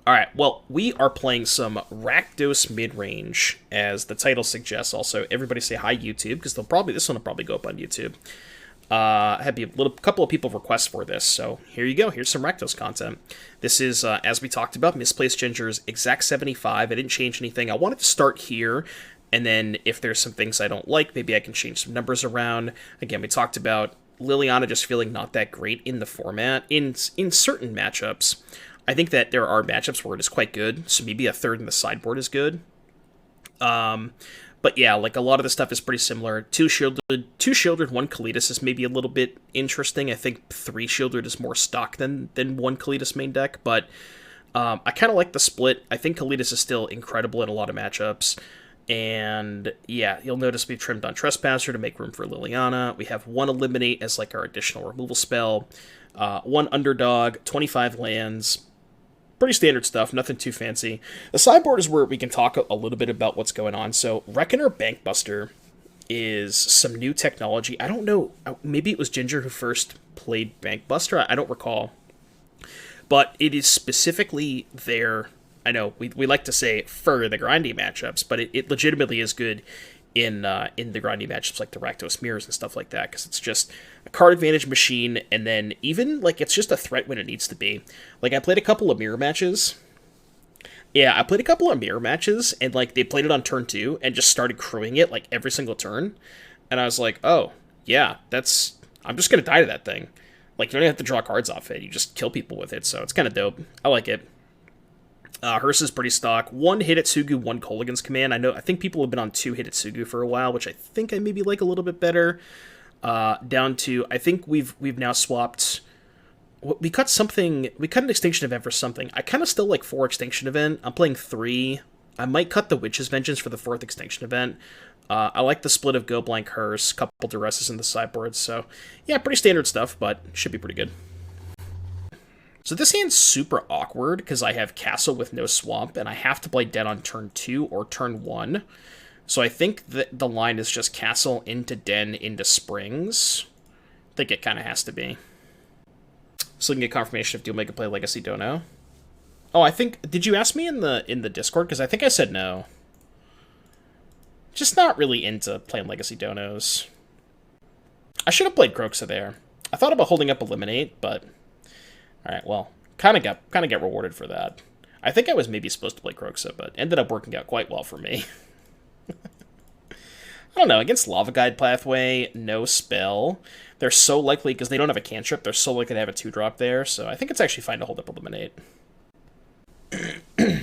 Alright, well, we are playing some Rakdos mid-range, as the title suggests. Also, everybody say hi, YouTube, because this one will probably go up on YouTube. I had a couple of people request for this, so here you go. Here's some Rakdos content. This is, as we talked about, Misplaced Ginger's exact 75. I didn't change anything. I wanted to start here, and then if there's some things I don't like, maybe I can change some numbers around. Again, we talked about Liliana just feeling not that great in the format. In certain matchups, I think that there are matchups where it is quite good, so maybe a third in the sideboard is good. But yeah, like a lot of the stuff is pretty similar. Two Sheoldred, one Kalitas is maybe a little bit interesting. I think three Sheoldred is more stock than one Kalitas main deck, but I kind of like the split. I think Kalitas is still incredible in a lot of matchups. And yeah, you'll notice we've trimmed on Trespasser to make room for Liliana. We have one Eliminate as like our additional removal spell. One Underdog, 25 lands. Pretty standard stuff, nothing too fancy. The sideboard is where we can talk a little bit about what's going on. So, Reckoner Bankbuster is some new technology. I don't know, maybe it was Ginger who first played Bankbuster, I don't recall. But it is specifically there. I know, we like to say for the grindy matchups, but it legitimately is good in the grindy matchups like the Rakdos Mirrors and stuff like that, because it's just a card advantage machine, and then even, like, it's just a threat when it needs to be. Like, I played a couple of mirror matches. Yeah, I played a couple of mirror matches, and, like, they played it on turn 2, and just started crewing it, like, every single turn. And I was like, oh, yeah, I'm just gonna die to that thing. Like, you don't have to draw cards off it, you just kill people with it, so it's kind of dope. I like it. Hers is pretty stock. One Hidetsugu, one Kolaghan's Command. I think people have been on two Hidetsugu for a while, which I think I maybe like a little bit better. Down to, I think we've now swapped. We cut an Extinction Event for something. I kind of still like 4 Extinction Event. I'm playing 3. I might cut the Witch's Vengeance for the 4th Extinction Event. I like the split of Go Blank Hearse, couple Duresses in the sideboard. So yeah, pretty standard stuff, but should be pretty good. So this hand's super awkward, because I have Castle with no Swamp, and I have to play Den on turn 2 or turn 1. So I think that the line is just Castle into Den into Springs. I think it kind of has to be. So we can get confirmation if you'll make a play Legacy Dono. Oh, I think, did you ask me in the Discord? Because I think I said no. Just not really into playing Legacy Donos. I should have played Kroxa there. I thought about holding up Eliminate, but... Alright, well, kind of get rewarded for that. I think I was maybe supposed to play Kroxa, but ended up working out quite well for me. I don't know, against Lava Guide Pathway, no spell. They're so likely, because they don't have a cantrip, they're so likely to have a 2-drop there, so I think it's actually fine to hold up Eliminate. I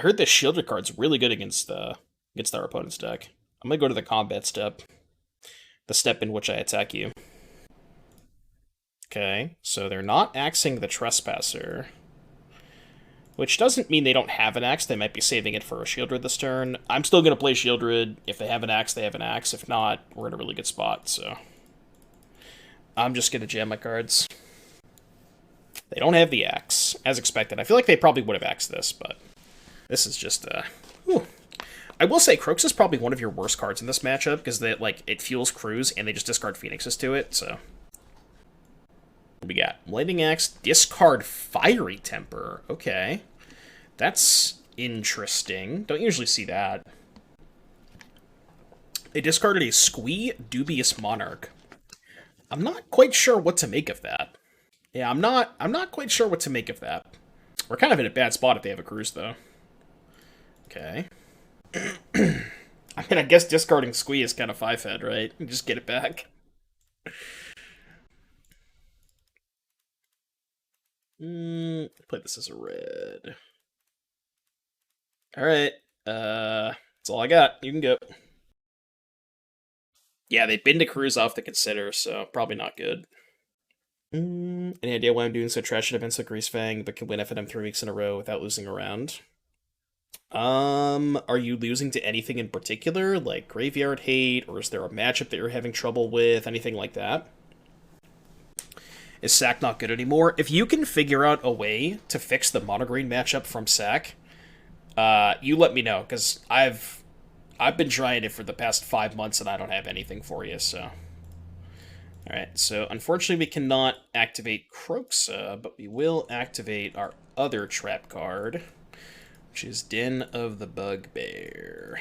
heard this Sheoldred card's really good against our opponent's deck. I'm gonna go to the combat step. The step in which I attack you. Okay, so they're not axing the Trespasser. Which doesn't mean they don't have an axe, they might be saving it for a Sheoldred this turn. I'm still going to play Sheoldred. If they have an axe, they have an axe. If not, we're in a really good spot, so... I'm just going to jam my cards. They don't have the axe, as expected. I feel like they probably would have axed this, but... This is just, whew. I will say, Kroxa is probably one of your worst cards in this matchup, because it fuels crews, and they just discard Phoenixes to it, so... We got Lightning Axe, discard Fiery Temper. Okay. That's interesting. Don't usually see that. They discarded a Squee Dubious Monarch. I'm not quite sure what to make of that. Yeah, I'm not quite sure what to make of that. We're kind of in a bad spot if they have a cruise, though. Okay. I mean, I guess discarding Squee is kind of 5-head, right? Just get it back. Play this as a red. Alright, that's all I got. You can go. Yeah, they've been to cruise off the consider, so probably not good. Any idea why I'm doing so trash at events like Greasefang, but can win FNM 3 weeks in a row without losing a round? Are you losing to anything in particular, like Graveyard Hate, or is there a matchup that you're having trouble with, anything like that? Is Sack not good anymore? If you can figure out a way to fix the mono-green matchup from Sack, you let me know, because I've been trying it for the past 5 months and I don't have anything for you, so... Alright, so unfortunately we cannot activate Kroxa, but we will activate our other trap card, which is Den of the Bugbear.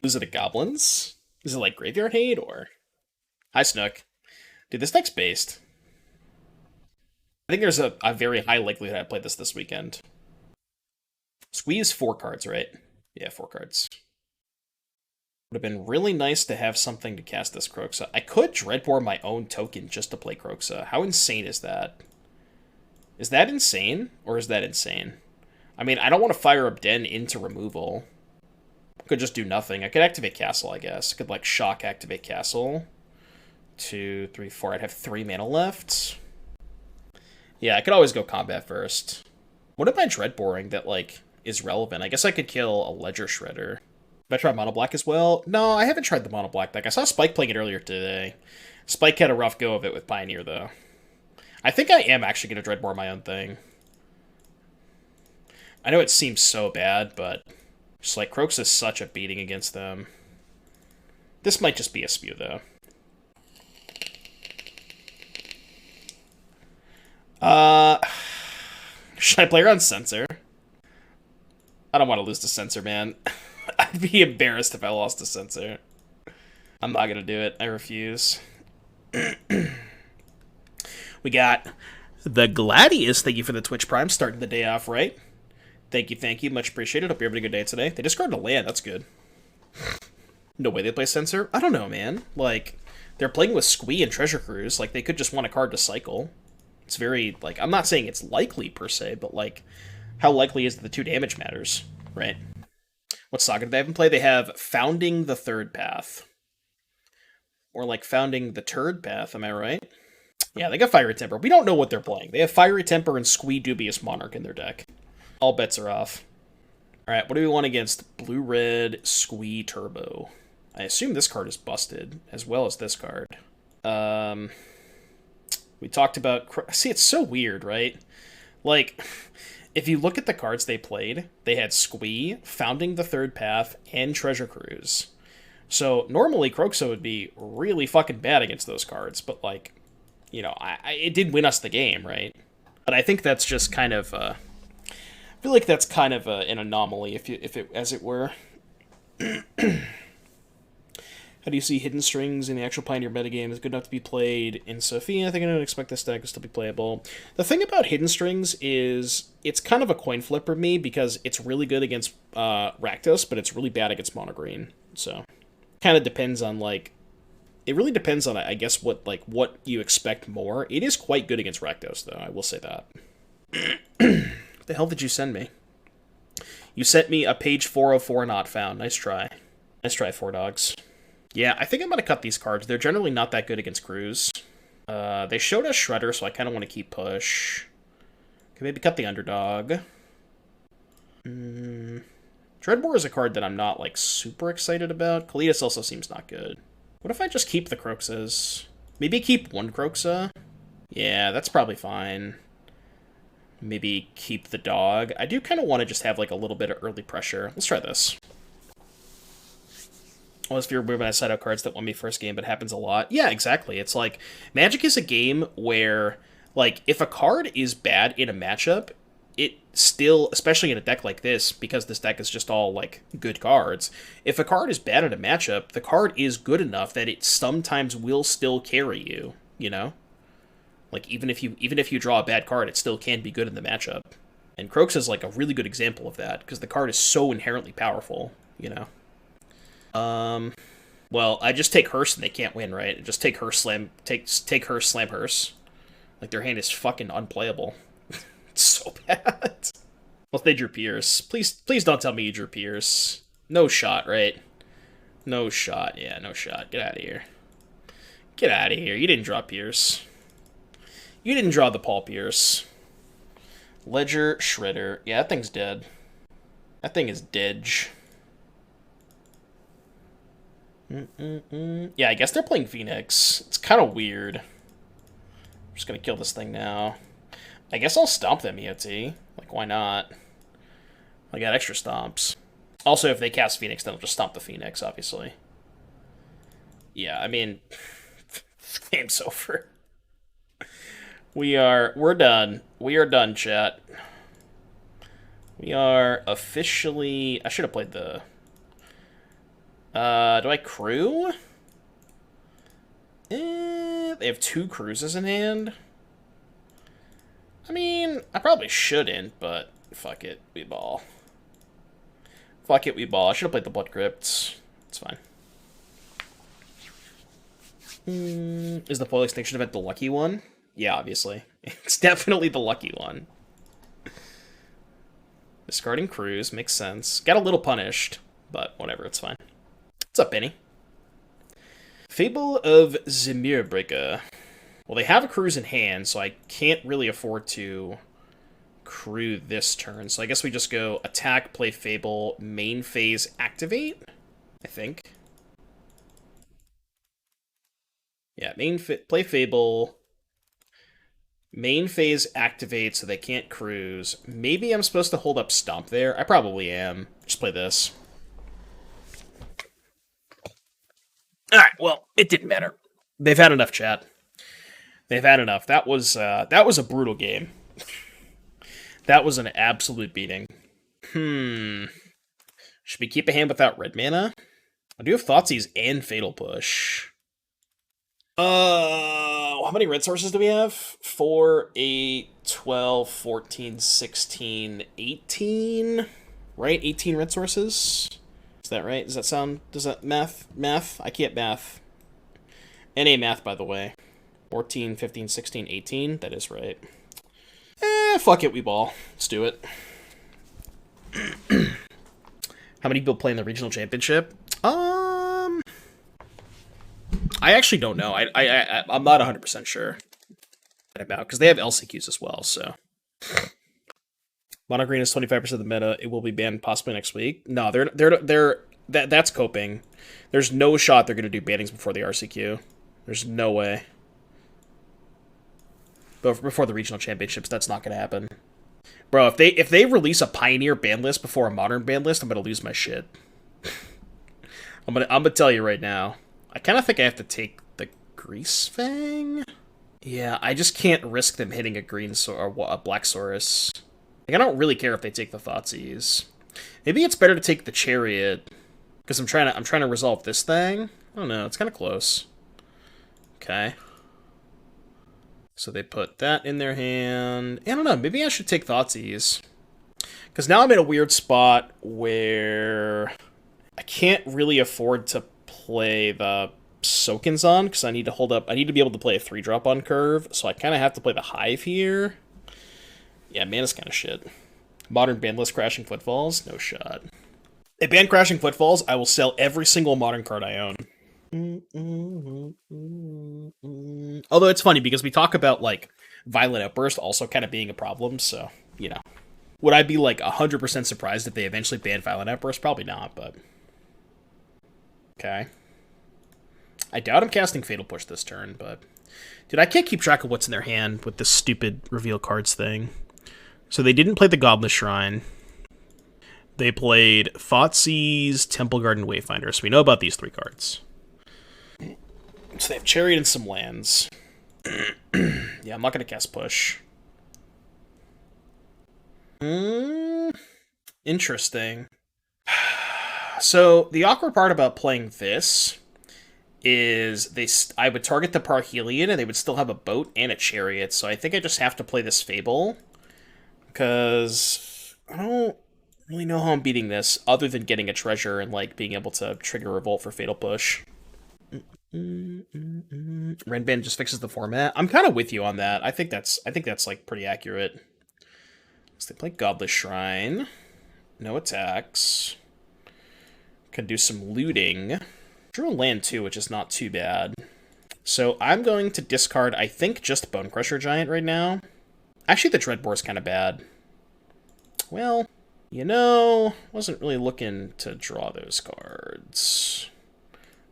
Is it a Goblins? Is it like Graveyard Hate, or... Hi, Snook. Dude, this deck's based. I think there's a very high likelihood I play this weekend. Squeeze 4 cards, right? Yeah, 4 cards. Would have been really nice to have something to cast this Kroxa. I could Dreadbore my own token just to play Kroxa. How insane is that? Is that insane? Or is that insane? I mean, I don't want to fire up Den into removal. I could just do nothing. I could activate Castle, I guess. I could, like, shock activate Castle. 2, 3, 4. I'd have 3 mana left. Yeah, I could always go combat first. What am I Dreadboring that, like, is relevant? I guess I could kill a Ledger Shredder. Have I tried Mono Black as well? No, I haven't tried the Mono Black deck. I saw Spike playing it earlier today. Spike had a rough go of it with Pioneer, though. I think I am actually going to Dreadbore my own thing. I know it seems so bad, but just like Kroxa is such a beating against them. This might just be a spew, though. Should I play her on Censor? I don't want to lose to Censor, man. I'd be embarrassed if I lost to Censor. I'm not gonna do it. I refuse. We got the Gladius. Thank you for the Twitch Prime. Starting the day off right. Thank you. Much appreciated. Hope you're having a good day today. They discarded a land. That's good. No way they play Censor? I don't know, man. Like, they're playing with Squee and Treasure Cruise. Like, they could just want a card to cycle. It's very, like, I'm not saying it's likely, per se, but, like, how likely is that the 2 damage matters, right? What saga do they have in play? They have Founding the Third Path. Or, like, Founding the Turd Path, am I right? Yeah, they got Fiery Temper. We don't know what they're playing. They have Fiery Temper and Squee Dubious Monarch in their deck. All bets are off. Alright, what do we want against Blue-Red Squee Turbo? I assume this card is busted, as well as this card. We talked about... See, it's so weird, right? Like, if you look at the cards they played, they had Squee, Founding the Third Path, and Treasure Cruise. So, normally, Kroxa would be really fucking bad against those cards, but, like, you know, it did win us the game, right? But I think that's just kind of... I feel like that's kind of an anomaly, if it as it were. How do you see Hidden Strings in the actual Pioneer metagame? Is good enough to be played in Sophia? I think I don't expect this deck to still be playable. The thing about Hidden Strings is it's kind of a coin flip for me because it's really good against Rakdos, but it's really bad against Mono Green. So, kind of depends on, like... It really depends on, I guess, what you expect more. It is quite good against Rakdos, though. I will say that. What the hell did you send me? You sent me a page 404 not found. Nice try. Nice try, 4Dogs. Yeah, I think I'm going to cut these cards. They're generally not that good against Cruise. They showed us Shredder, so I kind of want to keep push. Can maybe cut the Underdog. Dreadbore is a card that I'm not, like, super excited about. Kalitas also seems not good. What if I just keep the Kroxas? Maybe keep 1 Kroxa? Yeah, that's probably fine. Maybe keep the dog. I do kind of want to just have, like, a little bit of early pressure. Let's try this. Well, if you're weird when I set out cards that won me first game, but it happens a lot. Yeah, exactly. It's like, Magic is a game where, like, if a card is bad in a matchup, it still, especially in a deck like this, because this deck is just all, like, good cards, if a card is bad in a matchup, the card is good enough that it sometimes will still carry you, you know? Like, even if you draw a bad card, it still can be good in the matchup. And Kroxa is, like, a really good example of that, because the card is so inherently powerful, you know? Well, I just take Hearse and they can't win, right? Just take Hearse, take Hearse, slam Hearse. Like, their hand is fucking unplayable. It's so bad. Well, they drew Pierce. Please don't tell me you drew Pierce. No shot, right? No shot. Yeah, no shot. Get out of here. Get out of here. You didn't draw Pierce. You didn't draw the Paul Pierce. Ledger Shredder. Yeah, that thing's dead. That thing is dead. Yeah, I guess they're playing Phoenix. It's kind of weird. I'm just gonna kill this thing now. I guess I'll stomp them, EOT. Like, why not? I got extra stomps. Also, if they cast Phoenix, then I'll just stomp the Phoenix, obviously. Yeah, I mean, game's over. We're done. We are done, chat. We are officially... I should have played the... do I crew? They have 2 cruises in hand. I mean, I probably shouldn't, but fuck it, we ball. Fuck it, we ball. I should have played the Blood Crypt. It's fine. Is the foil extinction event the lucky one? Yeah, obviously. It's definitely the lucky one. Discarding cruise makes sense. Got a little punished, but whatever, it's fine. What's up, Benny? Fable of the Mire Breaker. Well, they have a cruise in hand, so I can't really afford to crew this turn. So I guess we just go attack, play Fable, main phase, activate, I think. Yeah, play Fable, main phase, activate, so they can't cruise. Maybe I'm supposed to hold up Stomp there. I probably am. Just play this. Alright, well, it didn't matter. They've had enough, chat. They've had enough. That was a brutal game. That was an absolute beating. Should we keep a hand without red mana? I do have Thoughtseize and Fatal Push. How many red sources do we have? 4, 8, 12, 14, 16, 18? Right? 18 red sources? Is that right? Does that sound... Does that... Math? I can't math. NA math, by the way. 14, 15, 16, 18. That is right. Fuck it, we ball. Let's do it. How many people play in the regional championship? I actually don't know. I'm not 100% sure about, because they have LCQs as well, so. Mono green is 25% of the meta. It will be banned possibly next week. No, that's coping. There's no shot they're going to do bannings before the RCQ. There's no way. But before the regional championships, that's not going to happen. Bro, if they release a Pioneer ban list before a Modern ban list, I'm going to lose my shit. I'm gonna tell you right now. I kind of think I have to take the Grease Fang. Yeah, I just can't risk them hitting a green or a black Saurus. Like, I don't really care if they take the Thoughtseize. Maybe it's better to take the Chariot, because I'm trying to resolve this thing. I don't know. It's kind of close. Okay. So they put that in their hand. I don't know. Maybe I should take Thoughtseize, because now I'm in a weird spot where I can't really afford to play the Sokenzan, because I need to hold up. I need to be able to play a 3-drop on curve, so I kind of have to play the Hive here. Yeah, mana's kind of shit. Modern ban list Crashing Footfalls? No shot. They ban Crashing Footfalls, I will sell every single Modern card I own. Although it's funny, because we talk about, like, Violent Outburst also kind of being a problem, so, you know. Would I be, like, 100% surprised if they eventually ban Violent Outburst? Probably not, but... Okay. I doubt I'm casting Fatal Push this turn, but... Dude, I can't keep track of what's in their hand with this stupid reveal cards thing. So they didn't play the Goblet Shrine. They played Thoughtseize, Temple Garden, Wayfinder. So we know about these 3 cards. So they have Chariot and some lands. Yeah, I'm not going to cast Push. Interesting. So the awkward part about playing this is I would target the Parhelion and they would still have a boat and a Chariot. So I think I just have to play this Fable, because I don't really know how I'm beating this other than getting a treasure and, like, being able to trigger Revolt for Fatal Push. Renban just fixes the format. I'm kind of with you on that. I think that's like pretty accurate. So they play Goblet Shrine. No attacks. Can do some looting. Drew a land too, which is not too bad. So I'm going to discard, I think, just Bonecrusher Giant right now. Actually, the Dreadbore is kind of bad. Well, you know, wasn't really looking to draw those cards.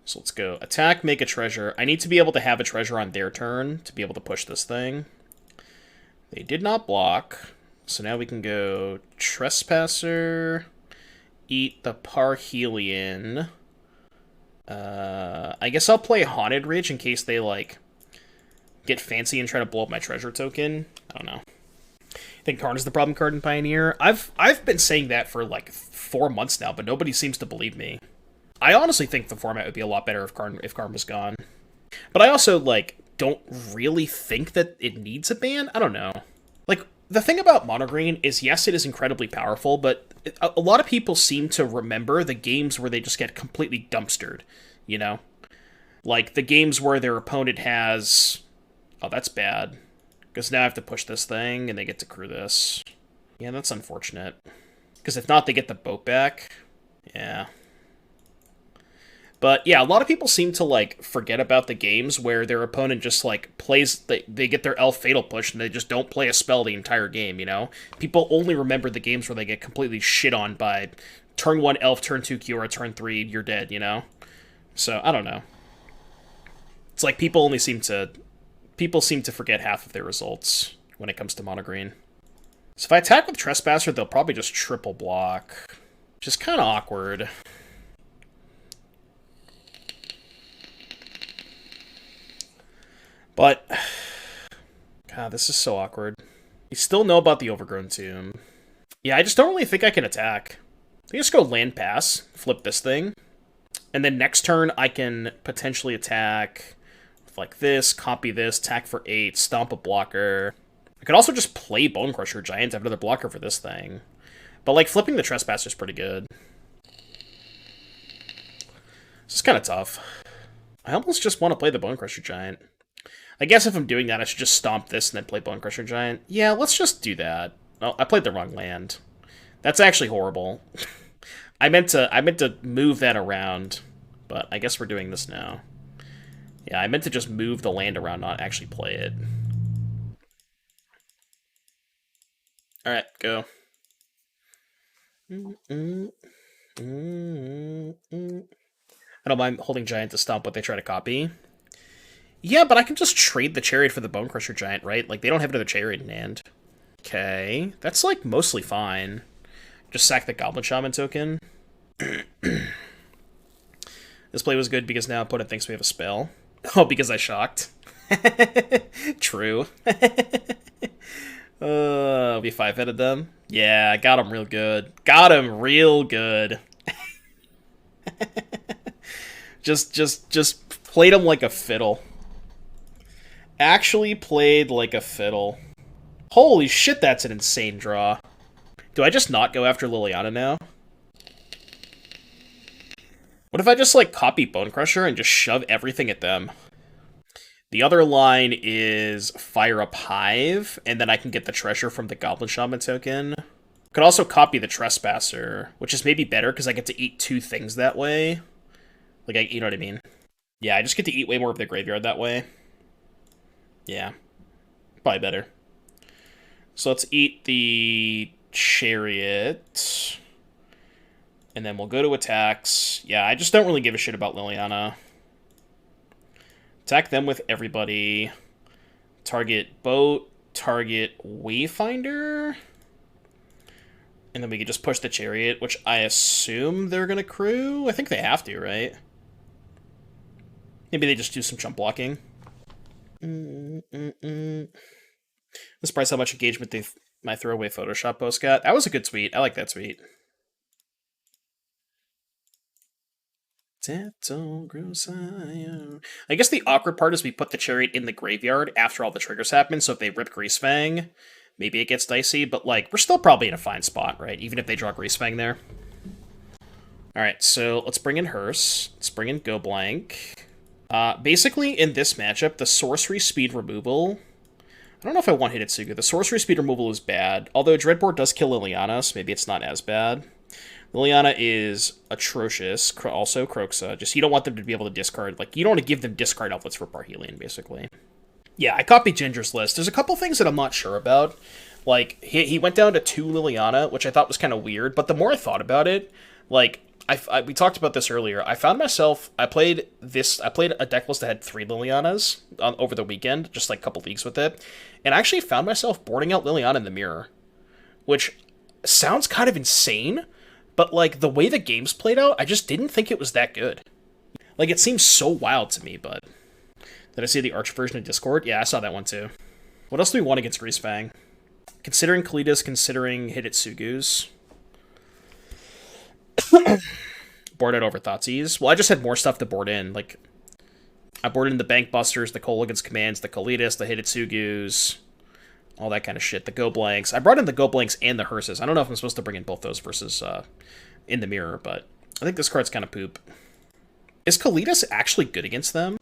So let's go attack, make a treasure. I need to be able to have a treasure on their turn to be able to push this thing. They did not block. So now we can go Trespasser, eat the Parhelion, I guess I'll play Haunted Ridge in case they, like, get fancy and try to blow up my treasure token. I don't know. I think Karn is the problem card in Pioneer. I've been saying that for, like, 4 months now, but nobody seems to believe me. I honestly think the format would be a lot better if Karn was gone. But I also, like, don't really think that it needs a ban. I don't know. Like, the thing about Mono Green is, yes, it is incredibly powerful, but a lot of people seem to remember the games where they just get completely dumpstered, you know? Like, the games where their opponent has... Oh, that's bad. Because now I have to push this thing, and they get to crew this. Yeah, that's unfortunate. Because if not, they get the boat back. Yeah. But yeah, a lot of people seem to, like, forget about the games where their opponent just, like, plays, they get their elf fatal push and they just don't play a spell the entire game, you know? People only remember the games where they get completely shit on by turn 1 elf, turn 2 Kiora, turn 3 you're dead, you know? So, I don't know. It's like people seem to forget half of their results when it comes to Mono Green. So if I attack with Trespasser, they'll probably just triple block, which is kind of awkward. But, God, this is so awkward. You still know about the Overgrown Tomb. Yeah, I just don't really think I can attack. I just go land pass, flip this thing, and then next turn I can potentially attack with like this, copy this, attack for 8, stomp a blocker. I could also just play Bonecrusher Giant, have another blocker for this thing. But like flipping the Trespasser is pretty good. This is kind of tough. I almost just want to play the Bonecrusher Giant. I guess if I'm doing that, I should just stomp this and then play Bonecrusher Giant. Yeah, let's just do that. Oh, I played the wrong land. That's actually horrible. I meant to move that around, but I guess we're doing this now. Yeah, I meant to just move the land around, not actually play it. Alright, go. I don't mind holding Giant to stomp what they try to copy. Yeah, but I can just trade the Chariot for the Bonecrusher Giant, right? Like, they don't have another Chariot in hand. Okay, that's, like, mostly fine. Just sack the Goblin Shaman token. This play was good because now opponent thinks we have a spell. Oh, because I shocked. True. We 5-headed them. Yeah, I got him real good. Got him real good. just played him like a fiddle. Actually played like a fiddle. Holy shit, that's an insane draw. Do I just not go after Liliana now? What if I just, like, copy Bonecrusher and just shove everything at them? The other line is fire up Hive, and then I can get the treasure from the Goblin Shaman token. Could also copy the Trespasser, which is maybe better because I get to eat 2 things that way. Like, you know what I mean? Yeah, I just get to eat way more of the graveyard that way. Yeah, probably better. So let's eat the Chariot. And then we'll go to attacks. Yeah, I just don't really give a shit about Liliana. Attack them with everybody. Target boat. Target Wayfinder. And then we can just push the Chariot, which I assume they're going to crew. I think they have to, right? Maybe they just do some jump blocking. I'm surprised how much engagement my throwaway Photoshop post got. That was a good tweet. I like that tweet. I guess the awkward part is we put the Chariot in the graveyard after all the triggers happen, so if they rip Greasefang, maybe it gets dicey, but like, we're still probably in a fine spot, right? Even if they draw Greasefang there. Alright, so let's bring in Hearse. Let's bring in Go Blank. Basically, in this matchup, the sorcery speed removal... I don't know if I want Hidetsugu. The sorcery speed removal is bad, although Dreadboard does kill Liliana, so maybe it's not as bad. Liliana is atrocious, also Kroxa. Just, you don't want them to be able to discard, like, you don't want to give them discard outfits for Parhelion, basically. Yeah, I copied Ginger's list. There's a couple things that I'm not sure about. Like, he went down to 2 Liliana, which I thought was kind of weird, but the more I thought about it, like... we talked about this earlier. I found myself, I played a deck list that had 3 Lilianas over the weekend, just like a couple leagues with it, and I actually found myself boarding out Liliana in the mirror, which sounds kind of insane, but like the way the games played out, I just didn't think it was that good. Like, it seems so wild to me, but... Did I see the Arch version of Discord? Yeah, I saw that one too. What else do we want against Greasefang? Considering Kalitas, considering Hidetsugu's. Board out over Thoughtseize. Well, I just had more stuff to board in. Like, I boarded in the Bank Busters, the Kolaghan's Commands, the Kalitas, the Hidetsugu's, all that kind of shit. The Go Blanks. I brought in the Go Blanks and the Hearses. I don't know if I'm supposed to bring in both those versus in the mirror, but I think this card's kind of poop. Is Kalitas actually good against them?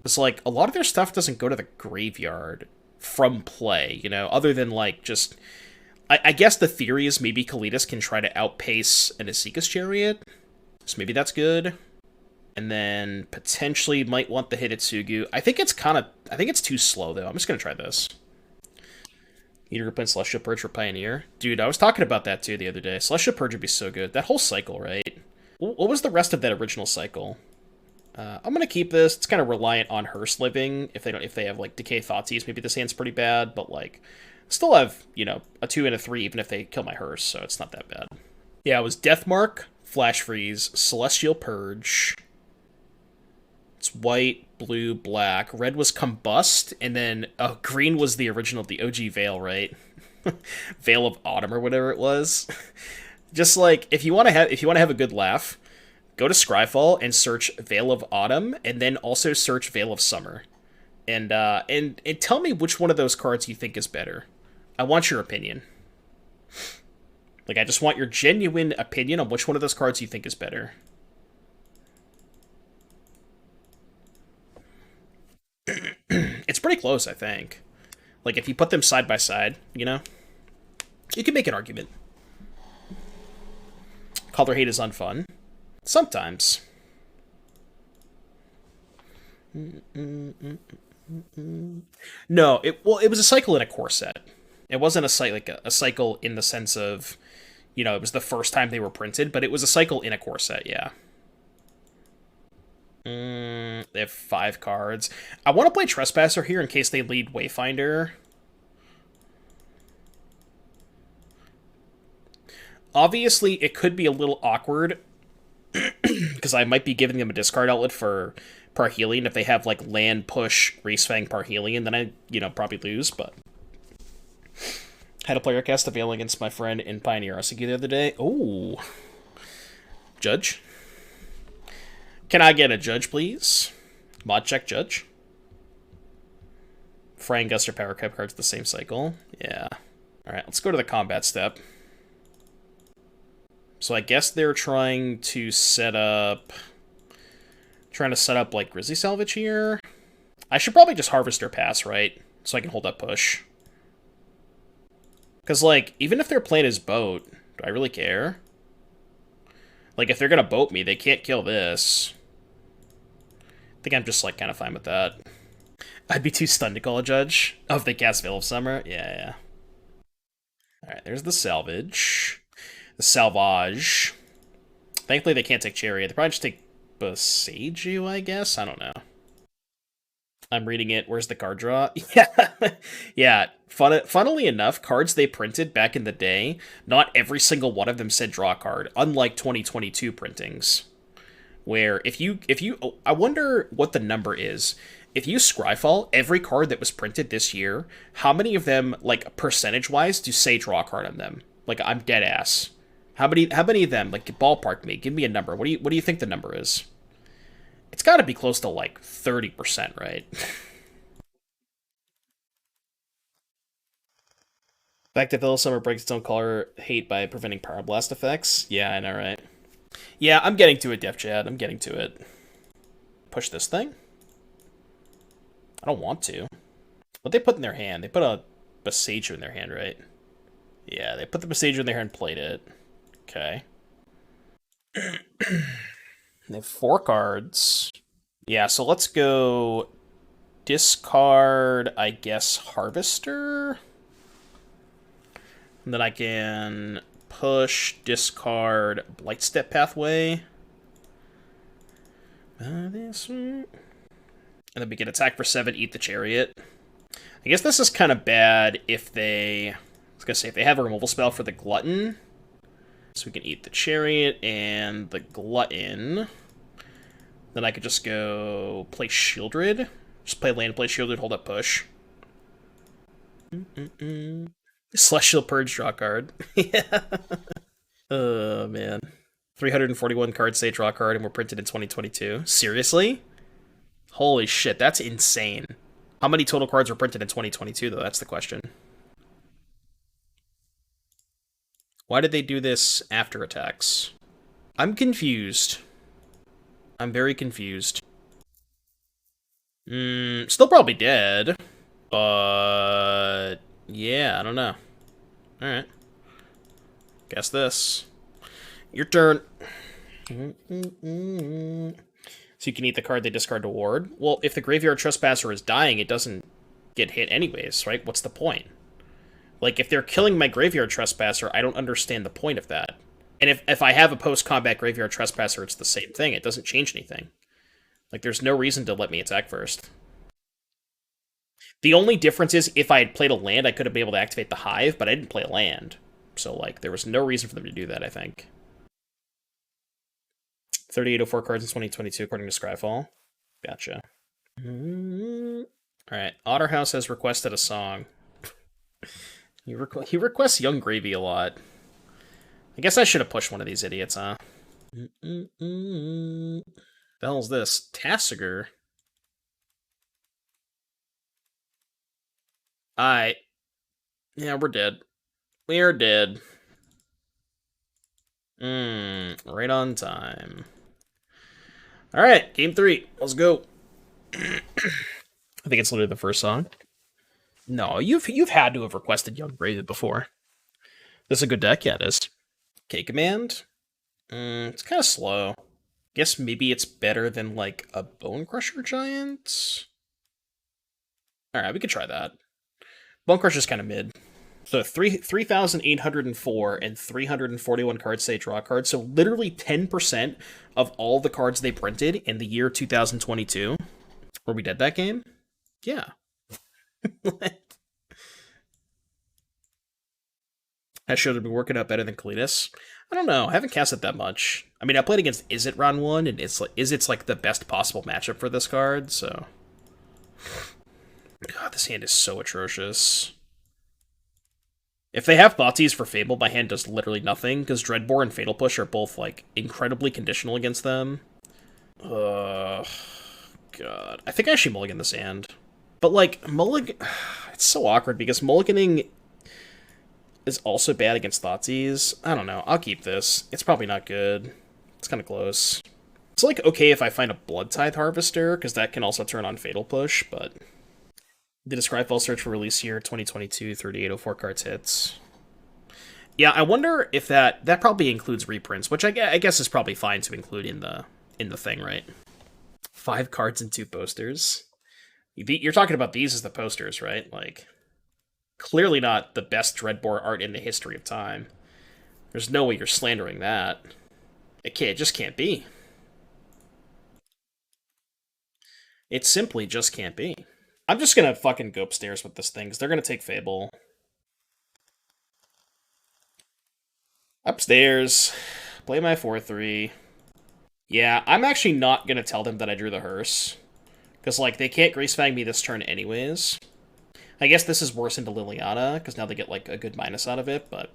It's like, a lot of their stuff doesn't go to the graveyard from play, you know, other than, like, just... I guess the theory is maybe Kalitas can try to outpace an Asika's Chariot, so maybe that's good. And then, potentially, might want the Hidetsugu. I think it's too slow, though. I'm just gonna try this. Eater Group and Celestial Purge for Pioneer. Dude, I was talking about that, too, the other day. Celestial Purge would be so good. That whole cycle, right? What was the rest of that original cycle? I'm gonna keep this. It's kind of reliant on Hearse living. If they have like Decay Thoughtseize, maybe this hand's pretty bad, but like still have, you know, a 2 and a 3 even if they kill my Hearse, so it's not that bad. Yeah, it was Deathmark, Flash Freeze, Celestial Purge. It's white, blue, black. Red was Combust, and then green was the original, the OG Veil, right? Veil of Autumn or whatever it was. Just like if you want to have a good laugh, go to Scryfall and search Veil of Autumn, and then also search Veil of Summer. And tell me which one of those cards you think is better. I want your opinion. Like, I just want your genuine opinion on which one of those cards you think is better. It's pretty close, I think. Like, if you put them side by side, you know? You can make an argument. Color Hate is unfun. Sometimes. No, it was a cycle in a core set. It wasn't a cycle in the sense of, you know, it was the first time they were printed, but it was a cycle in a core set, yeah. They have 5 cards. I want to play Trespasser here in case they lead Wayfinder. Obviously, it could be a little awkward because I might be giving them a discard outlet for Parhelion. If they have, like, land, push, Greasefang, Parhelion, then I, you know, probably lose, but... Had a player cast a Veil against my friend in Pioneer Asagi the other day. Ooh. Judge? Can I get a judge, please? Mod check judge. Fraying Guster Power Cup cards the same cycle. Yeah. Alright, let's go to the combat step. So I guess they're trying to set up... like, Grizzly Salvage here. I should probably just Harvester pass, right? So I can hold up push. Because, like, even if their plan is boat, do I really care? Like, if they're gonna boat me, they can't kill this. I think I'm just, like, kind of fine with that. I'd be too stunned to call a judge. Oh, if they cast Veil of Summer? Yeah. Alright, there's the salvage. The salvage. Thankfully, they can't take Chariot. They probably just take Boseiju, I guess? I don't know. I'm reading it. Where's the card draw? Yeah. Yeah. Funnily enough, cards they printed back in the day, not every single one of them said draw a card, unlike 2022 printings. Where if you I wonder what the number is. If you Scryfall every card that was printed this year, how many of them, like, percentage-wise, do say draw a card on them? Like, I'm dead ass. How many of them, like, ballpark me? Give me a number. What do you think the number is? It's got to be close to, like, 30%, right? Fact that Veil Summer breaks its own color hate by preventing Power Blast effects. Yeah, I know, right? Yeah, I'm getting to it, Def Chad. I'm getting to it. Push this thing? I don't want to. What they put in their hand? They put a Boseiju in their hand, right? Yeah, they put the Boseiju in their hand and played it. Okay. They have 4 cards. Yeah, so let's go discard, I guess, Harvester. And then I can push, discard, Blightstep Pathway. And then we can attack for 7, eat the Chariot. I guess this is kind of bad if they... I was going to say, if they have a removal spell for the Glutton. So we can eat the Chariot and the Glutton. Then I could just go play Sheoldred. Just play land, play Sheoldred, hold up, push. Celestial Purge, draw card. Yeah. Oh, man. 341 cards say draw card, and were printed in 2022. Seriously? Holy shit, that's insane. How many total cards were printed in 2022, though? That's the question. Why did they do this after attacks? I'm confused. I'm very confused. Still probably dead. But... yeah, I don't know. Alright. Guess this. Your turn. So you can eat the card they discard to ward. Well, if the Graveyard Trespasser is dying, it doesn't get hit anyways, right? What's the point? Like, if they're killing my Graveyard Trespasser, I don't understand the point of that. And if I have a post-combat Graveyard Trespasser, it's the same thing. It doesn't change anything. Like, there's no reason to let me attack first. The only difference is, if I had played a land, I could have been able to activate the Hive, but I didn't play a land. So, like, there was no reason for them to do that, I think. 3804 cards in 2022, according to Scryfall. Gotcha. Alright, Otterhouse has requested a song. He requests Young Gravy a lot. I guess I should have pushed one of these idiots, huh? The hell's this? Tassiger? Alright. Yeah, we're dead. We're dead. Right on time. Alright, game 3. Let's go. I think it's literally the first song. No, you've had to have requested Young Gravy before. This is a good deck? Yeah, it is. Okay, command. It's kind of slow. Guess maybe it's better than, like, a Bonecrusher Giant? Alright, we could try that. Bonecrusher's kind of mid. So 3,804 and 341 cards say draw cards. So literally 10% of all the cards they printed in the year 2022. Were we dead that game? Yeah. Has Sheoldred been working out better than Kalitas? I don't know. I haven't cast it that much. I mean, I played against Izzet round 1, and Izzet's like the best possible matchup for this card, so... God, this hand is so atrocious. If they have Thoughtseize for Fable, my hand does literally nothing, because Dreadbore and Fatal Push are both, like, incredibly conditional against them. God. I think I actually mulligan this hand. But, like, it's so awkward, because mulliganing is also bad against Thoughtseize. I don't know. I'll keep this. It's probably not good. It's kind of close. It's, like, okay if I find a Bloodtithe Harvester, because that can also turn on Fatal Push, but... Did a Scryfall search for release year 2022, 3804 cards hits. Yeah, I wonder if that probably includes reprints, which I guess is probably fine to include in the thing, right? 5 cards and 2 posters. You're talking about these as the posters, right? Like, clearly not the best Dreadbore art in the history of time. There's no way you're slandering that. It just can't be. It simply just can't be. I'm just gonna fucking go upstairs with this thing, because they're gonna take Fable. Upstairs. Play my 4-3. Yeah, I'm actually not gonna tell them that I drew the hearse. Because, like, they can't Gracefang me this turn anyways. I guess this is worse into Liliana, because now they get, like, a good minus out of it, but...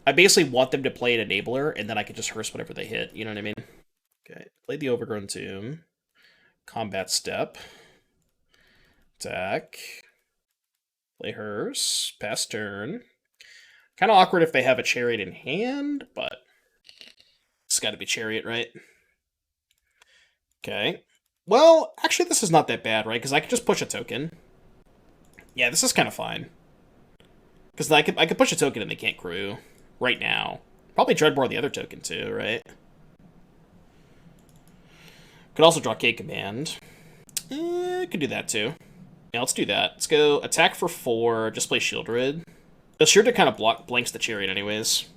I basically want them to play an Enabler, and then I can just hearse whatever they hit, you know what I mean? Okay, play the Overgrown Tomb. Combat Step. Attack. Play hearse. Pass turn. Kind of awkward if they have a Chariot in hand, but it's got to be Chariot, right? Okay. Well, actually, this is not that bad, right? Because I could just push a token. Yeah, this is kind of fine. Because I could push a token and they can't crew right now. Probably Dreadbore the other token too, right? Could also draw K Command. Could do that too. Yeah, let's do that. Let's go attack for 4, just play Sheoldred. The Sheoldred kind of blanks the Chariot anyways.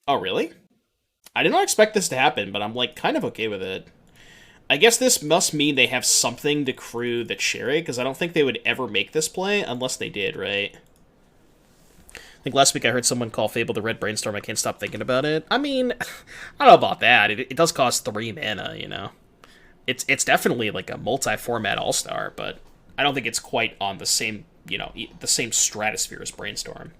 Oh, really? I did not expect this to happen, but I'm, like, kind of okay with it. I guess this must mean they have something to crew the Chariot, because I don't think they would ever make this play unless they did, right? I think last week I heard someone call Fable the Red Brainstorm. I can't stop thinking about it. I mean, I don't know about that. It does cost 3 mana, you know? It's definitely like a multi-format all-star, but I don't think it's quite on the same, you know, the same stratosphere as Brainstorm.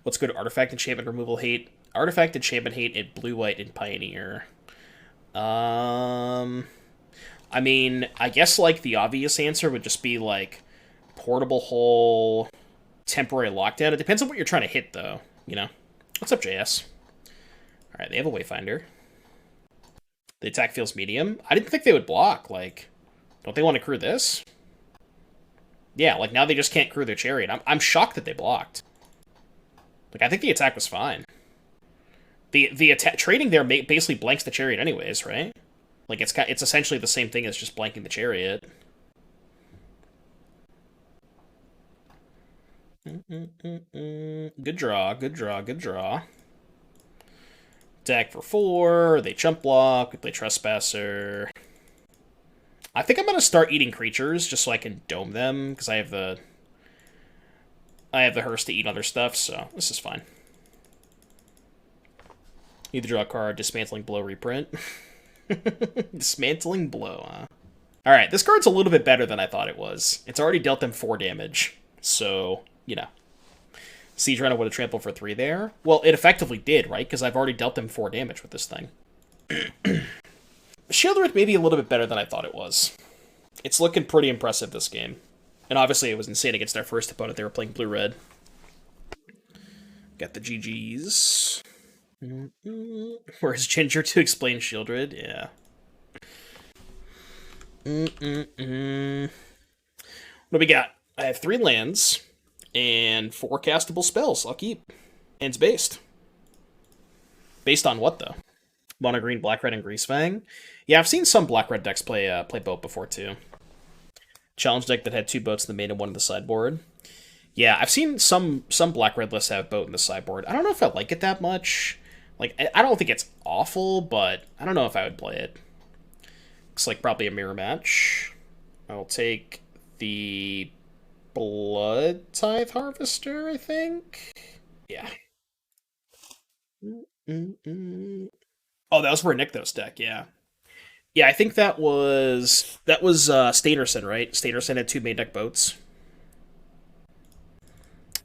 Let's go to Artifact Enchantment Removal Hate. Artifact Enchantment Hate in Blue-White and Pioneer. I mean, I guess, like, the obvious answer would just be, like, Portable Hole, Temporary Lockdown. It depends on what you're trying to hit, though, you know? What's up, JS? Alright, they have a Wayfinder. The attack feels medium. I didn't think they would block, like... Don't they want to crew this? Yeah, like, now they just can't crew their Chariot. I'm shocked that they blocked. Like, I think the attack was fine. The attack trading there basically blanks the Chariot anyways, right? Like, it's essentially the same thing as just blanking the Chariot. Good draw, good draw, good draw. Attack for 4, they chump block, we play Trespasser. I think I'm going to start eating creatures just so I can dome them, because I have the Hearse to eat other stuff, so this is fine. Either draw a card, Dismantling Blow, reprint. Dismantling Blow, huh? Alright, this card's a little bit better than I thought it was. It's already dealt them 4 damage, so, you know. Siege Runner would have trampled for 3 there. Well, it effectively did, right? Because I've already dealt them 4 damage with this thing. Sheoldred may be a little bit better than I thought it was. It's looking pretty impressive this game. And obviously it was insane against our first opponent. They were playing blue-red. Got the GGs. Where's Ginger to explain Sheoldred? Yeah. What do we got? I have 3 lands and 4 castable spells. I'll keep. And it's based. Based on what, though? Mono green, black red, and Greasefang. Yeah, I've seen some black red decks play boat before too. Challenge deck that had 2 boats in the main and 1 in the sideboard. Yeah, I've seen some black red lists have boat in the sideboard. I don't know if I like it that much. Like, I don't think it's awful, but I don't know if I would play it. Looks like probably a mirror match. I'll take the Bloodtithe Harvester, I think. Yeah. Oh, that was for a Nykthos deck, yeah. Yeah, I think that was Stainerson, right? Stainerson had 2 main deck boats.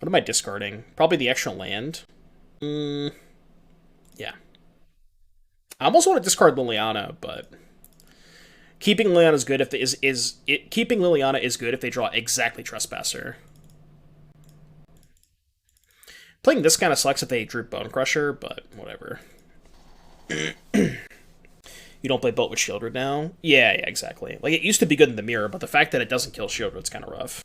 What am I discarding? Probably the extra land. Yeah. I almost want to discard Liliana, but keeping Liliana is good if keeping Liliana is good if they draw exactly Trespasser. Playing this kind of sucks if they drew Bonecrusher, but whatever. You don't play Boat with Sheoldred now? Yeah, exactly. Like, it used to be good in the mirror, but the fact that it doesn't kill Sheoldred's kind of rough.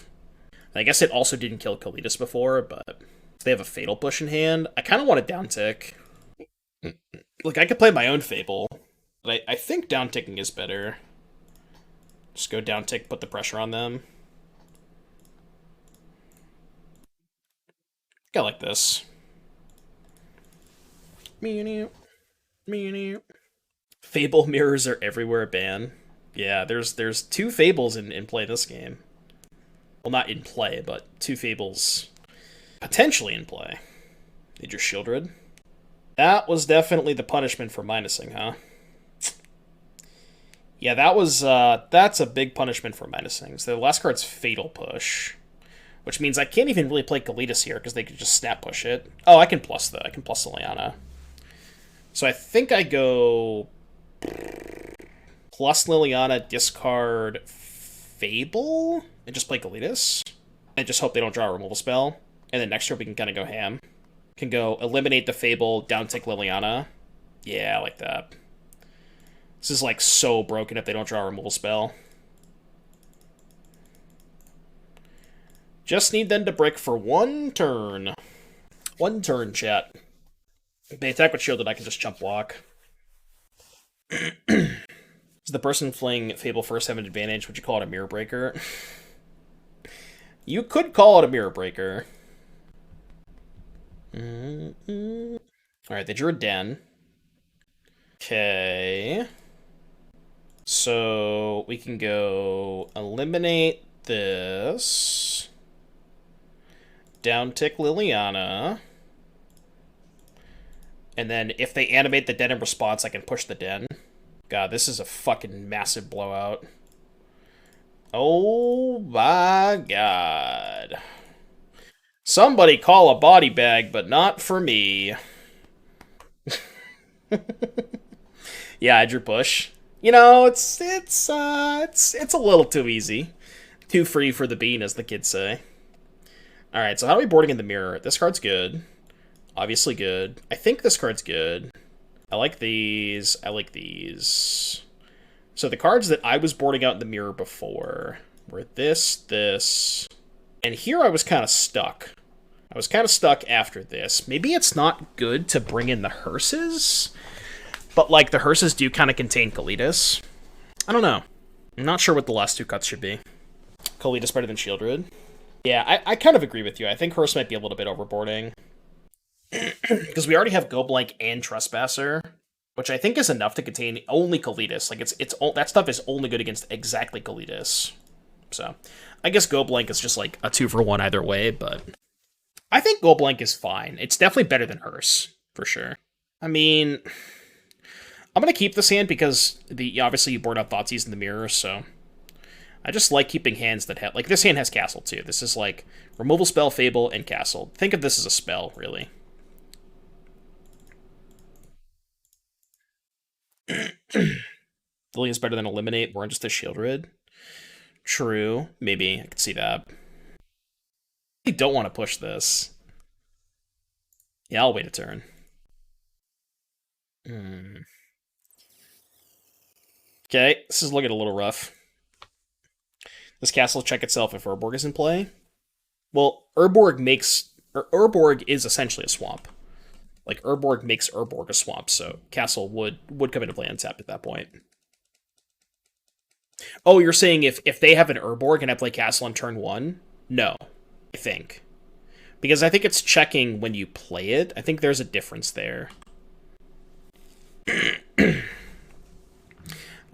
And I guess it also didn't kill Kalitas before, but they have a Fatal Push in hand. I kind of want to downtick. Like, I could play my own Fable, but I think downticking is better. Just go downtick, put the pressure on them. I like this. Fable mirrors are everywhere ban. Yeah, there's 2 Fables in play this game. Well, not in play, but 2 Fables potentially in play. Did your Sheoldred? That was definitely the punishment for minusing, huh? Yeah, that's a big punishment for minusing. So the last card's Fatal Push, which means I can't even really play Kalitas here because they could just snap push it. Oh, I can plus the Liliana. So I think I go plus Liliana, discard Fable, and just play Kalitas. And just hope they don't draw a removal spell. And then next turn we can kind of go ham. Can go eliminate the Fable, downtick Liliana. Yeah, I like that. This is like so broken if they don't draw a removal spell. Just need them to break for 1 turn. 1 turn, chat. If they attack with Sheoldred, I can just jump block. Does the person playing Fable first have an advantage? Would you call it a mirror breaker? You could call it a mirror breaker. Alright, they drew a den. Okay. So we can go eliminate this. Downtick Liliana. And then if they animate the den in response, I can push the den. God, this is a fucking massive blowout. Oh my god. Somebody call a body bag, but not for me. Yeah, I drew push. You know, it's a little too easy. Too free for the bean, as the kids say. Alright, so how are we boarding in the mirror? This card's good. Obviously good. I think this card's good. I like these. I like these. So the cards that I was boarding out in the mirror before were this, and here I was kind of stuck. I was kind of stuck after this. Maybe it's not good to bring in the hearses, but like the hearses do kind of contain Kalitas. I don't know. I'm not sure what the last two cuts should be. Kalitas better than Sheoldred. Yeah, I kind of agree with you. I think hearse might be a little bit overboarding. Because we already have Goblank and Trespasser, which I think is enough to contain only Kalitas. Like, that stuff is only good against exactly Kalitas. So, I guess Goblank is just like a 2-for-1 either way, but I think Goblank is fine. It's definitely better than Hearse, for sure. I mean, I'm going to keep this hand because obviously you board out Thoughtseize in the mirror, so I just like keeping hands that have... Like, this hand has Castle, too. This is like Removal Spell, Fable, and Castle. Think of this as a spell, really. Delete is better than Eliminate. We're just a Sheoldred. True. Maybe. I could see that. I don't want to push this. Yeah, I'll wait a turn. Okay, this is looking a little rough. Does Castle check itself if Urborg is in play? Well, Urborg is essentially a swamp. Like, Urborg makes Urborg a swamp, so Castle would come into play untapped at that point. Oh, you're saying if they have an Urborg and I play Castle on turn 1? No, I think. Because I think it's checking when you play it. I think there's a difference there. I'm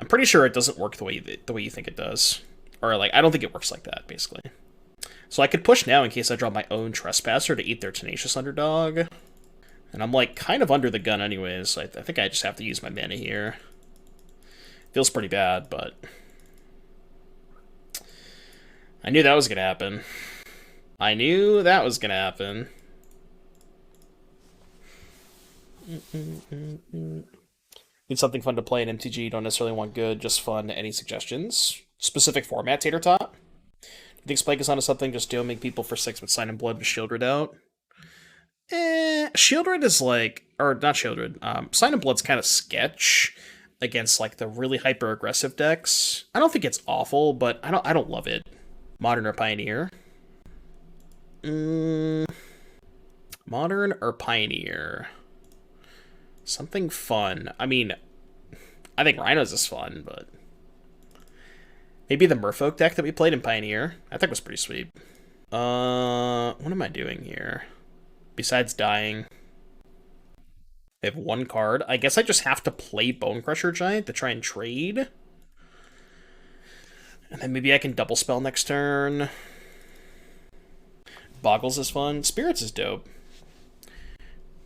pretty sure it doesn't work the way you think it does. Or, like, I don't think it works like that, basically. So I could push now in case I draw my own Trespasser to eat their Tenacious Underdog. And I'm, like, kind of under the gun anyways, so I think I just have to use my mana here. Feels pretty bad, but... I knew that was gonna happen. I knew that was gonna happen. Need something fun to play in MTG, don't necessarily want good, just fun. Any suggestions? Specific format, Tater Tot? You think Spike is onto something, just DMing people for 6 with Sign and Blood with Sheoldred out? Sheoldred is like, or not Sheoldred, Sign and Blood's kind of sketch against like the really hyper aggressive decks. I don't think it's awful, but I don't love it. Modern or Pioneer? Modern or Pioneer? Something fun. I mean, I think Rhinos is fun, but maybe the Merfolk deck that we played in Pioneer. I think was pretty sweet. What am I doing here? Besides dying, I have one card. I guess I just have to play Bonecrusher Giant to try and trade. And then maybe I can double spell next turn. Boggles is fun. Spirits is dope.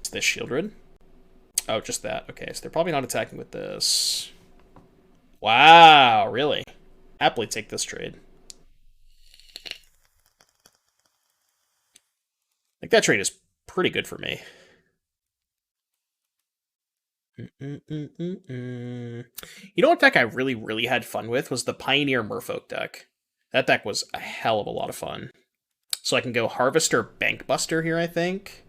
Is this Sheoldred? Oh, just that. Okay, so they're probably not attacking with this. Wow, really? Happily take this trade. Like, that trade is pretty good for me. You know what deck I really had fun with was the Pioneer Merfolk deck. That deck was a hell of a lot of fun. So I can go Harvester Bankbuster here, I think.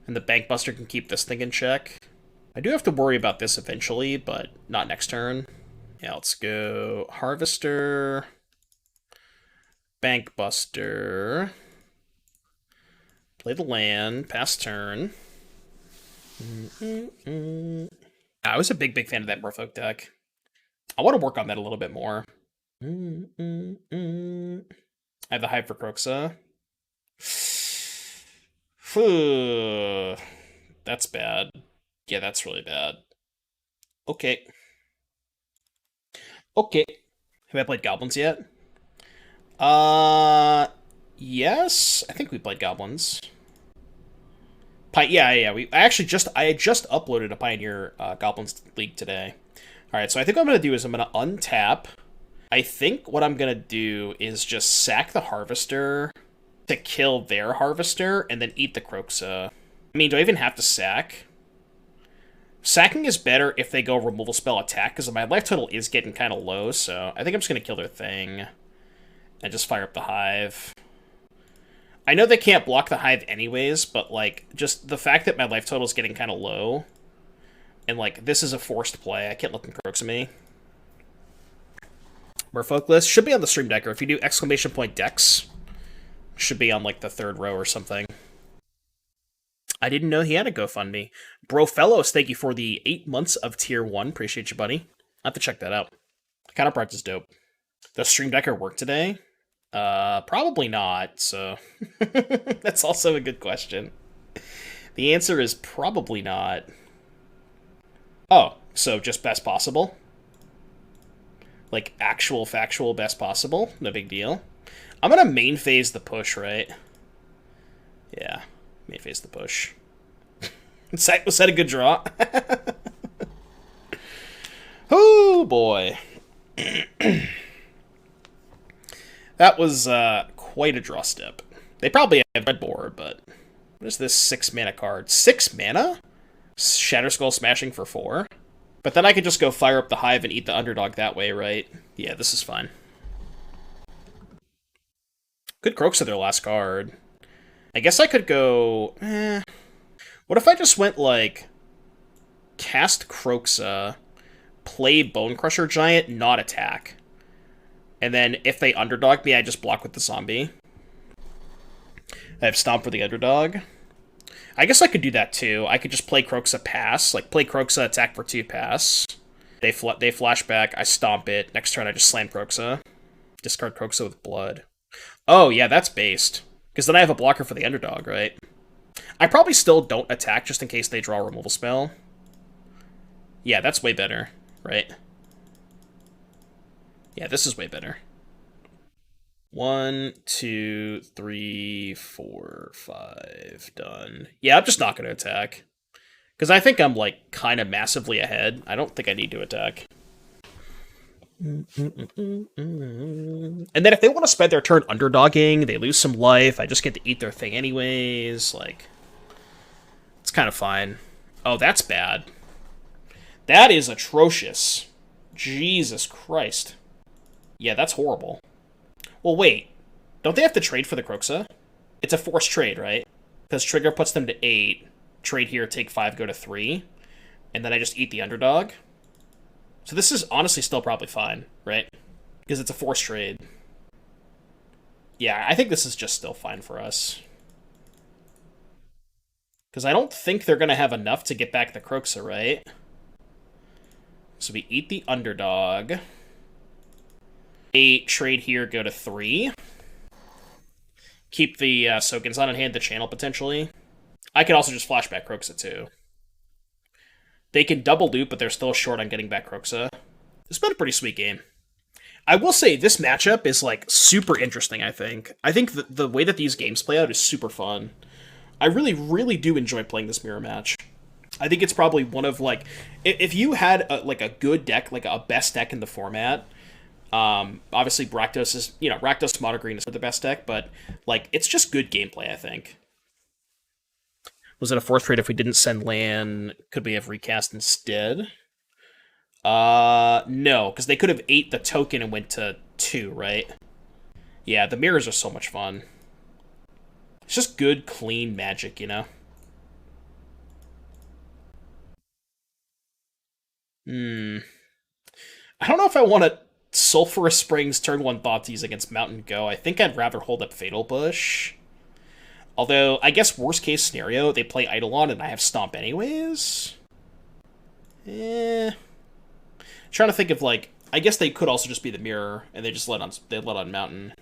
And the Bankbuster can keep this thing in check. I do have to worry about this eventually, but not next turn. Yeah, let's go Harvester, Bankbuster. Play the land, pass turn. I was a big fan of that Merfolk deck. I want to work on that a little bit more. I have the Hive for Kroxa. That's bad. Yeah, that's really bad. Okay. Okay. Have I played Goblins yet? Yes, I think we played Goblins. Yeah. I just uploaded a Pioneer Goblins League today. All right, so I think what I'm gonna do is I'm gonna untap. I think what I'm gonna do is just sack the Harvester to kill their Harvester and then eat the Kroxa. I mean, do I even have to sack? Sacking is better if they go removal spell attack, because my life total is getting kind of low, so I think I'm just going to kill their thing and just fire up the Hive. I know they can't block the Hive anyways, but, like, just the fact that my life total is getting kind of low, and, like, this is a forced play. I can't let them Kroxa me. Merfolk list should be on the stream deck, or if you do exclamation point decks, should be on, like, the third row or something. I didn't know he had a GoFundMe. Bro Fellows, thank you for the 8 months of tier 1. Appreciate you, buddy. I have to check that out. Counterparts is dope. Does Stream Decker work today? Probably not, so... That's also a good question. The answer is probably not. Oh, so just best possible? Like, actual, factual best possible? No big deal. I'm gonna main phase the push, right? Yeah. Main phase the push. Was that a good draw? Oh, boy. That was quite a draw step. They probably have red board, but... What is this 6 mana card? 6 mana? Shatter Skull Smashing for 4? But then I could just go fire up the Hive and eat the Underdog that way, right? Yeah, this is fine. Good Kroxa their last card. I guess I could go... What if I just went, like... Cast Kroxa, play Bonecrusher Giant, not attack. And then if they Underdog me, I just block with the zombie. I have Stomp for the Underdog. I guess I could do that, too. I could just play Kroxa pass. Like, play Kroxa, attack for 2, pass. They flash back, I Stomp it. Next turn, I just slam Kroxa. Discard Kroxa with Blood. Oh, yeah, that's based. Because then I have a blocker for the Underdog, right? I probably still don't attack just in case they draw a removal spell. Yeah, that's way better, right? Yeah, this is way better. 1, 2, 3, 4, 5. Done. Yeah, I'm just not going to attack. Because I think I'm, like, kind of massively ahead. I don't think I need to attack. And then if they want to spend their turn underdogging, they lose some life, I just get to eat their thing anyways, like... It's kind of fine. Oh, that's bad. That is atrocious. Jesus Christ. Yeah, that's horrible. Well, wait. Don't they have to trade for the Kroxa? It's a forced trade, right? Because trigger puts them to 8, trade here, take 5, go to 3, and then I just eat the Underdog. So this is honestly still probably fine, right? Because it's a forced trade. Yeah, I think this is just still fine for us. Because I don't think they're going to have enough to get back the Kroxa, right? So we eat the Underdog. 8, trade here, go to 3. Keep the Sokenzan in hand to channel, potentially. I could also just flashback Kroxa, too. They can double loop, but they're still short on getting back Kroxa. It's been a pretty sweet game. I will say, this matchup is, like, super interesting, I think. I think the way that these games play out is super fun. I really, really do enjoy playing this mirror match. I think it's probably one of, like... If you had, a good deck, like a best deck in the format... obviously, Rakdos is... Rakdos Mono Green is the best deck, but, like, it's just good gameplay, I think. Was it a fourth trade if we didn't send land? Could we have recast instead? No, because they could have ate the token and went to 2, right? Yeah, the mirrors are so much fun. It's just good, clean magic, you know? I don't know if I want to Sulfurous Springs turn 1 Thoughtseize against Mountain Go. I think I'd rather hold up Fatal Push. Although, I guess worst case scenario, they play Eidolon and I have Stomp anyways. Trying to think of, like, I guess they could also just be the mirror and they just let on Mountain.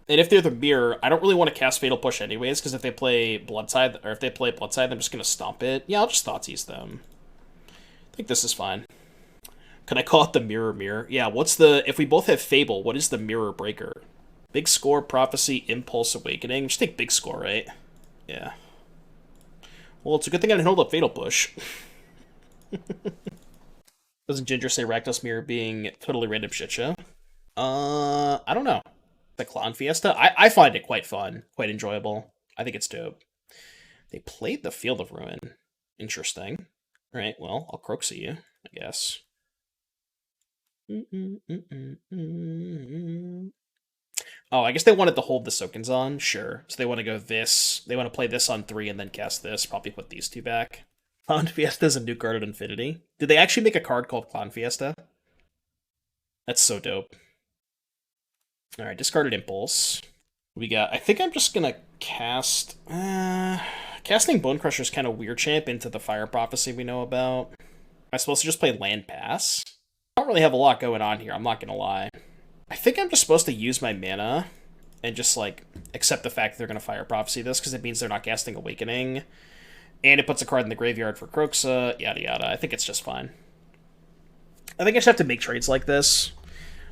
And if they're the mirror, I don't really want to cast Fatal Push anyways, because if they play Bloodtithe, I'm just going to Stomp it. Yeah, I'll just Thoughtseize them. I think this is fine. Can I call it the mirror? Yeah, if we both have Fable, what is the mirror breaker? Big Score, Prophecy, Impulse, Awakening. Just take Big Score, right? Yeah. Well, it's a good thing I didn't hold up Fatal Push. Doesn't Ginger say Rakdos Mirror being totally random shit show? I don't know. The Clown Fiesta? I find it quite fun, quite enjoyable. I think it's dope. They played the Field of Ruin. Interesting. Alright, well, I'll Kroxa you, I guess. Oh, I guess they wanted to hold the Sokenzan? Sure. So they want to go this. They want to play this on 3 and then cast this. Probably put these two back. Clown Fiesta is a new card at Infinity. Did they actually make a card called Clown Fiesta? That's so dope. Alright, discarded Impulse. We got... I think I'm just gonna cast... casting Bonecrusher's kind of weird champ into the Fire Prophecy we know about. Am I supposed to just play Land Pass? I don't really have a lot going on here, I'm not gonna lie. I think I'm just supposed to use my mana and just, like, accept the fact that they're gonna Fire Prophecy this, because it means they're not casting Awakening. And it puts a card in the graveyard for Kroxa, yada yada. I think it's just fine. I think I just have to make trades like this.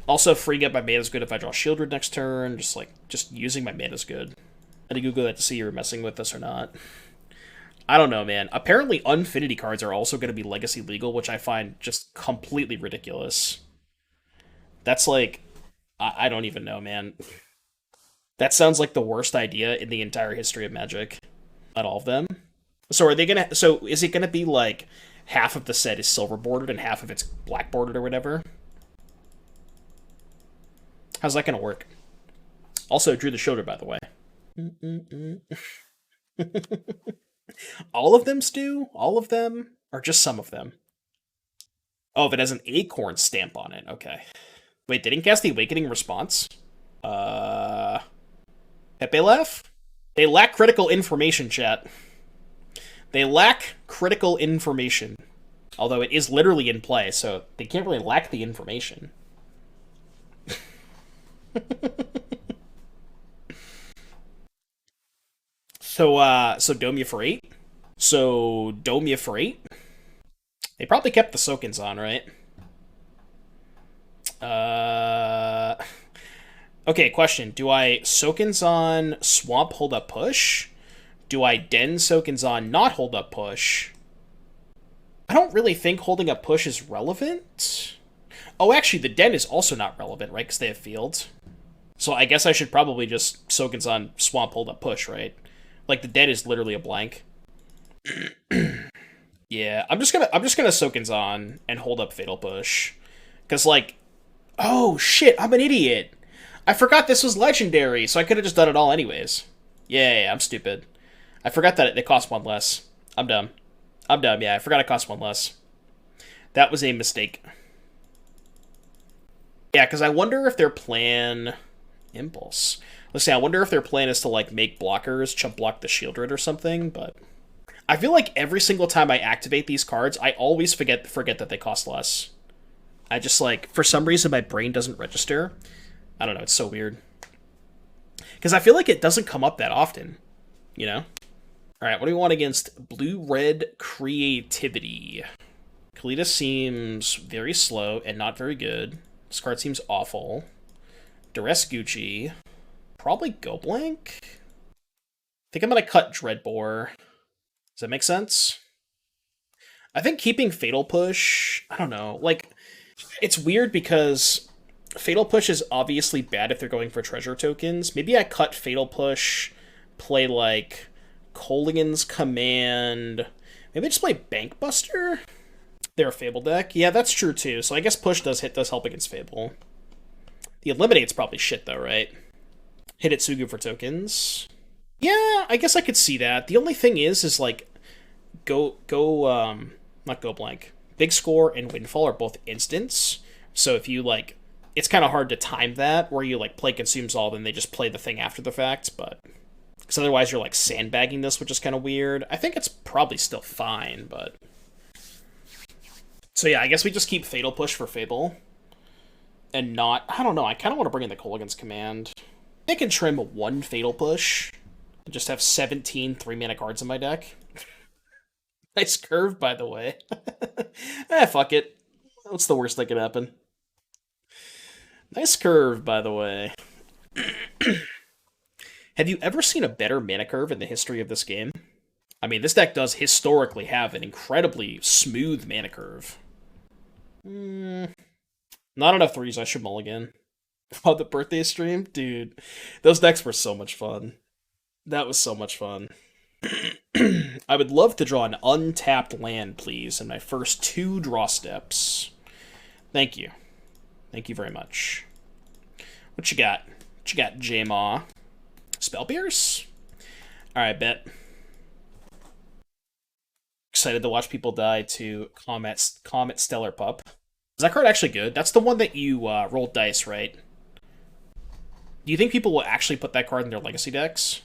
Also, freeing up my mana is good if I draw Sheoldred next turn. Just using my mana is good. I had to Google that to see if you're messing with this or not. I don't know, man. Apparently, Unfinity cards are also going to be Legacy legal, which I find just completely ridiculous. That's like... I don't even know, man. That sounds like the worst idea in the entire history of Magic. Not all of them. So are they gonna... So is it gonna be like half of the set is silver bordered and half of it's black bordered or whatever? How's that gonna work? Also, drew the shoulder, by the way. All of them, Stu? All of them? Or just some of them? Oh, if it has an acorn stamp on it. Okay. Wait, they didn't cast the Awakening response? Pepe Laugh? They lack critical information, chat. They lack critical information. Although it is literally in play, so they can't really lack the information. So Domia for 8? So, Domia for 8? They probably kept the Sokenzan, right? Okay, question. Do I Sokenzan Swamp hold up push? Do I Den Sokenzan not hold up push? I don't really think holding up push is relevant. Oh, actually, the Den is also not relevant, right? Because they have fields. So I guess I should probably just Sokenzan Swamp hold up push, right? Like, the Den is literally a blank. Yeah, I'm just gonna Sokenzan and hold up Fatal Push. Because, like, oh, shit, I'm an idiot. I forgot this was legendary, so I could have just done it all anyways. Yeah, I'm stupid. I forgot that it cost 1 less. I'm dumb. Yeah, I forgot it cost 1 less. That was a mistake. Yeah, because I wonder if their plan... Impulse. Let's see, I wonder if their plan is to, like, make blockers chump block the Sheoldred or something, but... I feel like every single time I activate these cards, I always forget that they cost less. I just, like, for some reason my brain doesn't register. I don't know, it's so weird. Because I feel like it doesn't come up that often, you know? Alright, what do we want against Blue-Red Creativity? Kalitas seems very slow and not very good. This card seems awful. Duress Gucci. Probably go blank? I think I'm going to cut Dreadbore. Does that make sense? I think keeping Fatal Push... I don't know, like... It's weird because Fatal Push is obviously bad if they're going for treasure tokens. Maybe I cut Fatal Push, play, like, Kolaghan's Command... Maybe I just play Bankbuster? They're a Fable deck? Yeah, that's true too. So I guess Push does help against Fable. The Eliminate's probably shit though, right? Hidetsugu for tokens. Yeah, I guess I could see that. The only thing is like, not go blank. Big Score and Windfall are both instants. So if you, like, it's kind of hard to time that, where you, like, play Consumes All, then they just play the thing after the fact, but... Because otherwise you're, like, sandbagging this, which is kind of weird. I think it's probably still fine, but... So yeah, I guess we just keep Fatal Push for Fable. And not... I don't know, I kind of want to bring in the Kolaghan's Command. I can trim 1 Fatal Push. And just have 17 3-mana cards in my deck. Nice curve, by the way. Fuck it. What's the worst that could happen? Nice curve, by the way. Have you ever seen a better mana curve in the history of this game? I mean, this deck does historically have an incredibly smooth mana curve. Not enough threes, I should mulligan. Oh, the birthday stream? Dude, those decks were so much fun. That was so much fun. I would love to draw an untapped land, please, in my first 2 draw steps. Thank you. Thank you very much. What you got? What you got, J-Maw? Spell Pierce? Alright, bet. Excited to watch people die to Comet Stellar Pup. Is that card actually good? That's the one that you rolled dice, right? Do you think people will actually put that card in their legacy decks?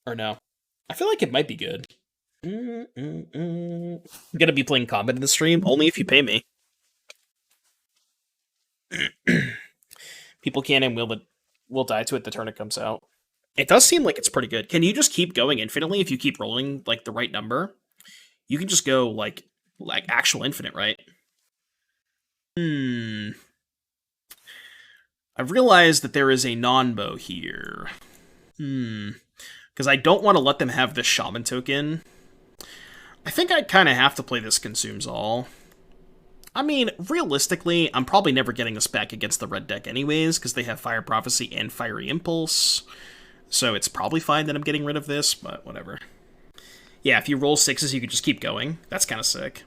Or no? I feel like it might be good. I'm gonna be playing Combat in the stream, only if you pay me. People can and will die to it the turn it comes out. It does seem like it's pretty good. Can you just keep going infinitely if you keep rolling like the right number? You can just go like actual infinite, right? I've realized that there is a non-bow here. Because I don't want to let them have this Shaman token. I think I kind of have to play this Consumes All. I mean, realistically, I'm probably never getting this back against the red deck anyways, because they have Fire Prophecy and Fiery Impulse. So it's probably fine that I'm getting rid of this, but whatever. Yeah, if you roll 6s, you could just keep going. That's kind of sick.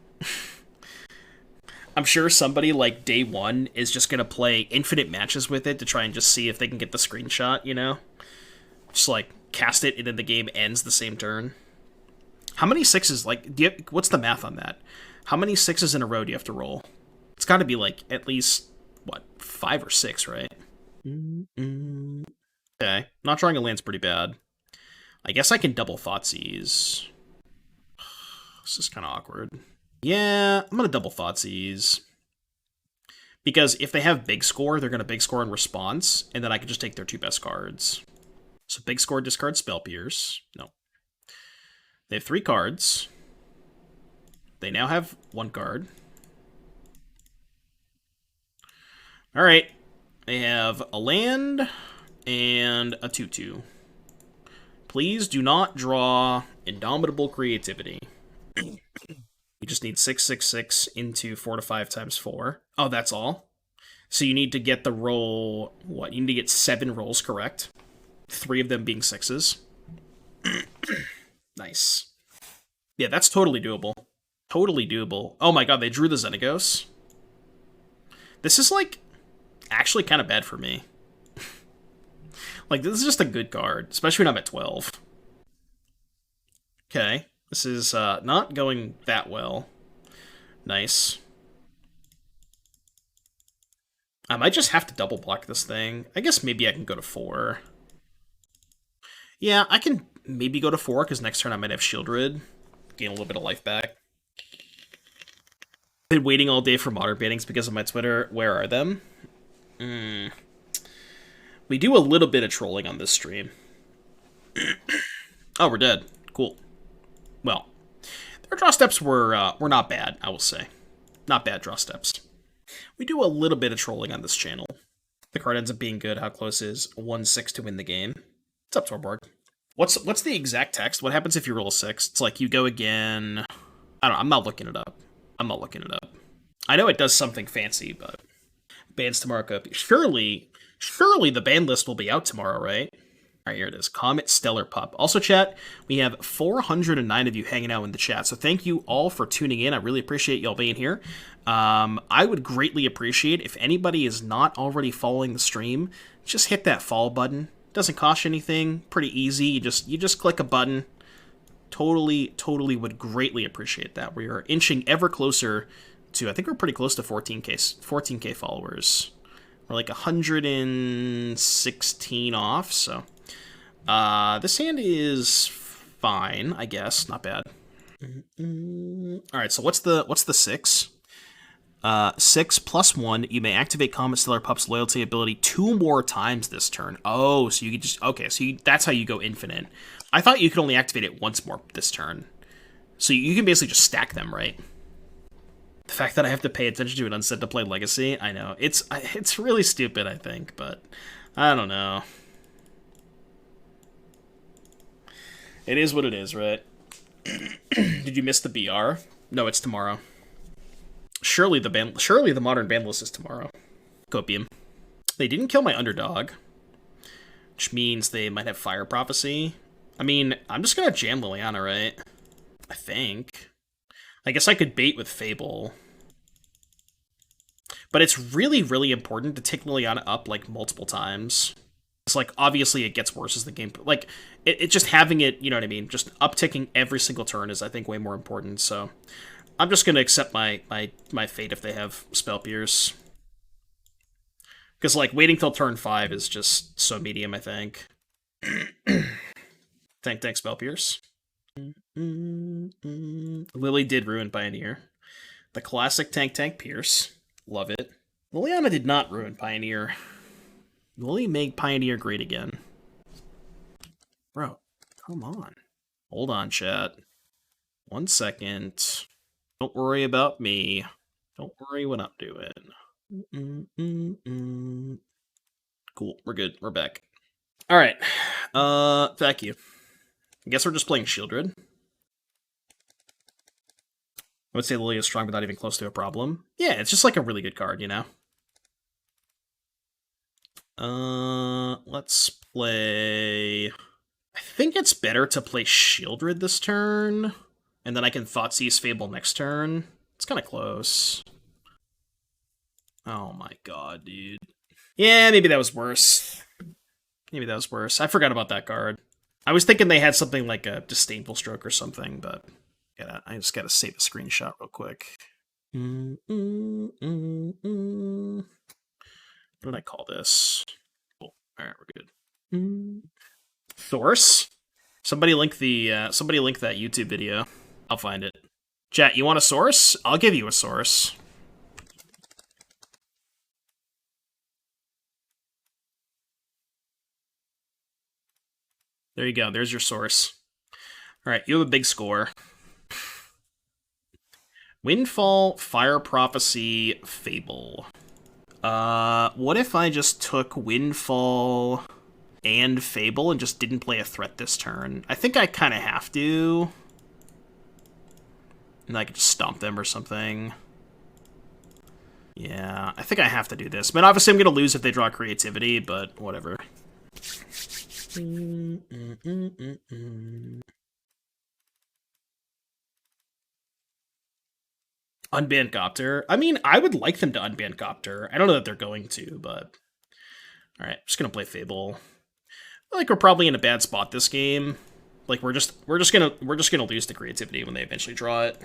I'm sure somebody like day 1 is just going to play infinite matches with it to try and just see if they can get the screenshot, you know? Just like cast it and then the game ends the same turn. How many 6s, like, what's the math on that? How many 6s in a row do you have to roll? It's got to be like at least, what, 5 or 6, right? Okay, not drawing a land's pretty bad. I guess I can double Thoughtseize. This is kind of awkward. Yeah, I'm going to double Thoughtseize. Because if they have big score, they're going to big score in response, and then I can just take their 2 best cards. So big score, discard Spell Pierce. No. They have 3 cards. They now have 1 card. Alright. They have a land and a 2/2. Please do not draw Indomitable Creativity. You just need 6/6/6 into 4 to 5 times 4. Oh, that's all? So you need to get the roll... What? You need to get 7 rolls correct. 3 of them being 6s. Nice. Yeah, that's totally doable. Totally doable. Oh my god, they drew the Xenagos. This is, like, actually kind of bad for me. Like, this is just a good card, especially when I'm at 12. Okay. This is not going that well. Nice. I might just have to double block this thing. I guess maybe I can go to 4. Yeah, I can maybe go to 4, because next turn I might have Sheoldred. Gain a little bit of life back. Been waiting all day for modern bannings because of my Twitter. Where are them? We do a little bit of trolling on this stream. Oh, we're dead. Cool. Well, their draw steps were not bad, I will say. Not bad draw steps. We do a little bit of trolling on this channel. The card ends up being good. How close is 1/6 to win the game? What's up, Urborg? What's the exact text? What happens if you roll a 6? It's like you go again. I don't know. I'm not looking it up. I know it does something fancy, but bans tomorrow. Surely the ban list will be out tomorrow, right? All right, here it is. Comet Stellar Pup. Also, chat, we have 409 of you hanging out in the chat, so thank you all for tuning in. I really appreciate y'all being here. I would greatly appreciate if anybody is not already following the stream, just hit that follow button. Doesn't cost you anything. Pretty easy. You just click a button. Totally would greatly appreciate that. We are inching ever closer to, I think we're pretty close to 14k followers. We're like 116 off, so this hand is fine, I guess. Not bad. Alright, so what's the 6? 6 plus 1, you may activate Comet Stellar Pup's loyalty ability 2 more times this turn. Oh, so you could just... Okay, so that's how you go infinite. I thought you could only activate it once more this turn. So you can basically just stack them, right? The fact that I have to pay attention to an unset to play Legacy, I know. It's really stupid, I think, but I don't know. It is what it is, right? Did you miss the BR? No, it's tomorrow. Surely the modern ban list is tomorrow. Copium. They didn't kill my underdog, which means they might have Fire Prophecy. I mean, I'm just gonna jam Liliana, right? I think. I guess I could bait with Fable. But it's really, really important to take Liliana up, like, multiple times. It's like, obviously it gets worse as the game... Like, it just having it, you know what I mean? Just upticking every single turn is, I think, way more important, so... I'm just gonna accept my fate if they have Spell Pierce. Because, like, waiting till turn 5 is just so medium, I think. Tank Spell Pierce. Lily did ruin Pioneer. The classic Tank Pierce. Love it. Liliana did not ruin Pioneer. Lily made Pioneer great again. Bro, come on. Hold on, chat. 1 second. Don't worry about me. Don't worry what I'm doing. Cool, we're good. We're back. Alright. Thank you. I guess we're just playing Sheoldred. I would say Lily is strong, but not even close to a problem. Yeah, it's just like a really good card, you know? Let's play... I think it's better to play Sheoldred this turn, and then I can Thoughtseize Fable next turn. It's kind of close. Oh my god, dude. Yeah, maybe that was worse. Maybe that was worse. I forgot about that card. I was thinking they had something like a Disdainful Stroke or something, but I just gotta save a screenshot real quick. What did I call this? Cool. Alright, we're good. Source? Somebody link that YouTube video. I'll find it. Chat, you want a source? I'll give you a source. There you go. There's your source. Alright, you have a big score. Windfall, Fire Prophecy, Fable. What if I just took Windfall and Fable and just didn't play a threat this turn? I think I kind of have to. And I could just stomp them or something. Yeah, I think I have to do this. But obviously I'm going to lose if they draw Creativity, but whatever. Unban Copter. I mean, I would like them to unban Copter. I don't know that they're going to, but... Alright, just gonna play Fable. I feel like we're probably in a bad spot this game. Like, we're just gonna lose to Creativity when they eventually draw it.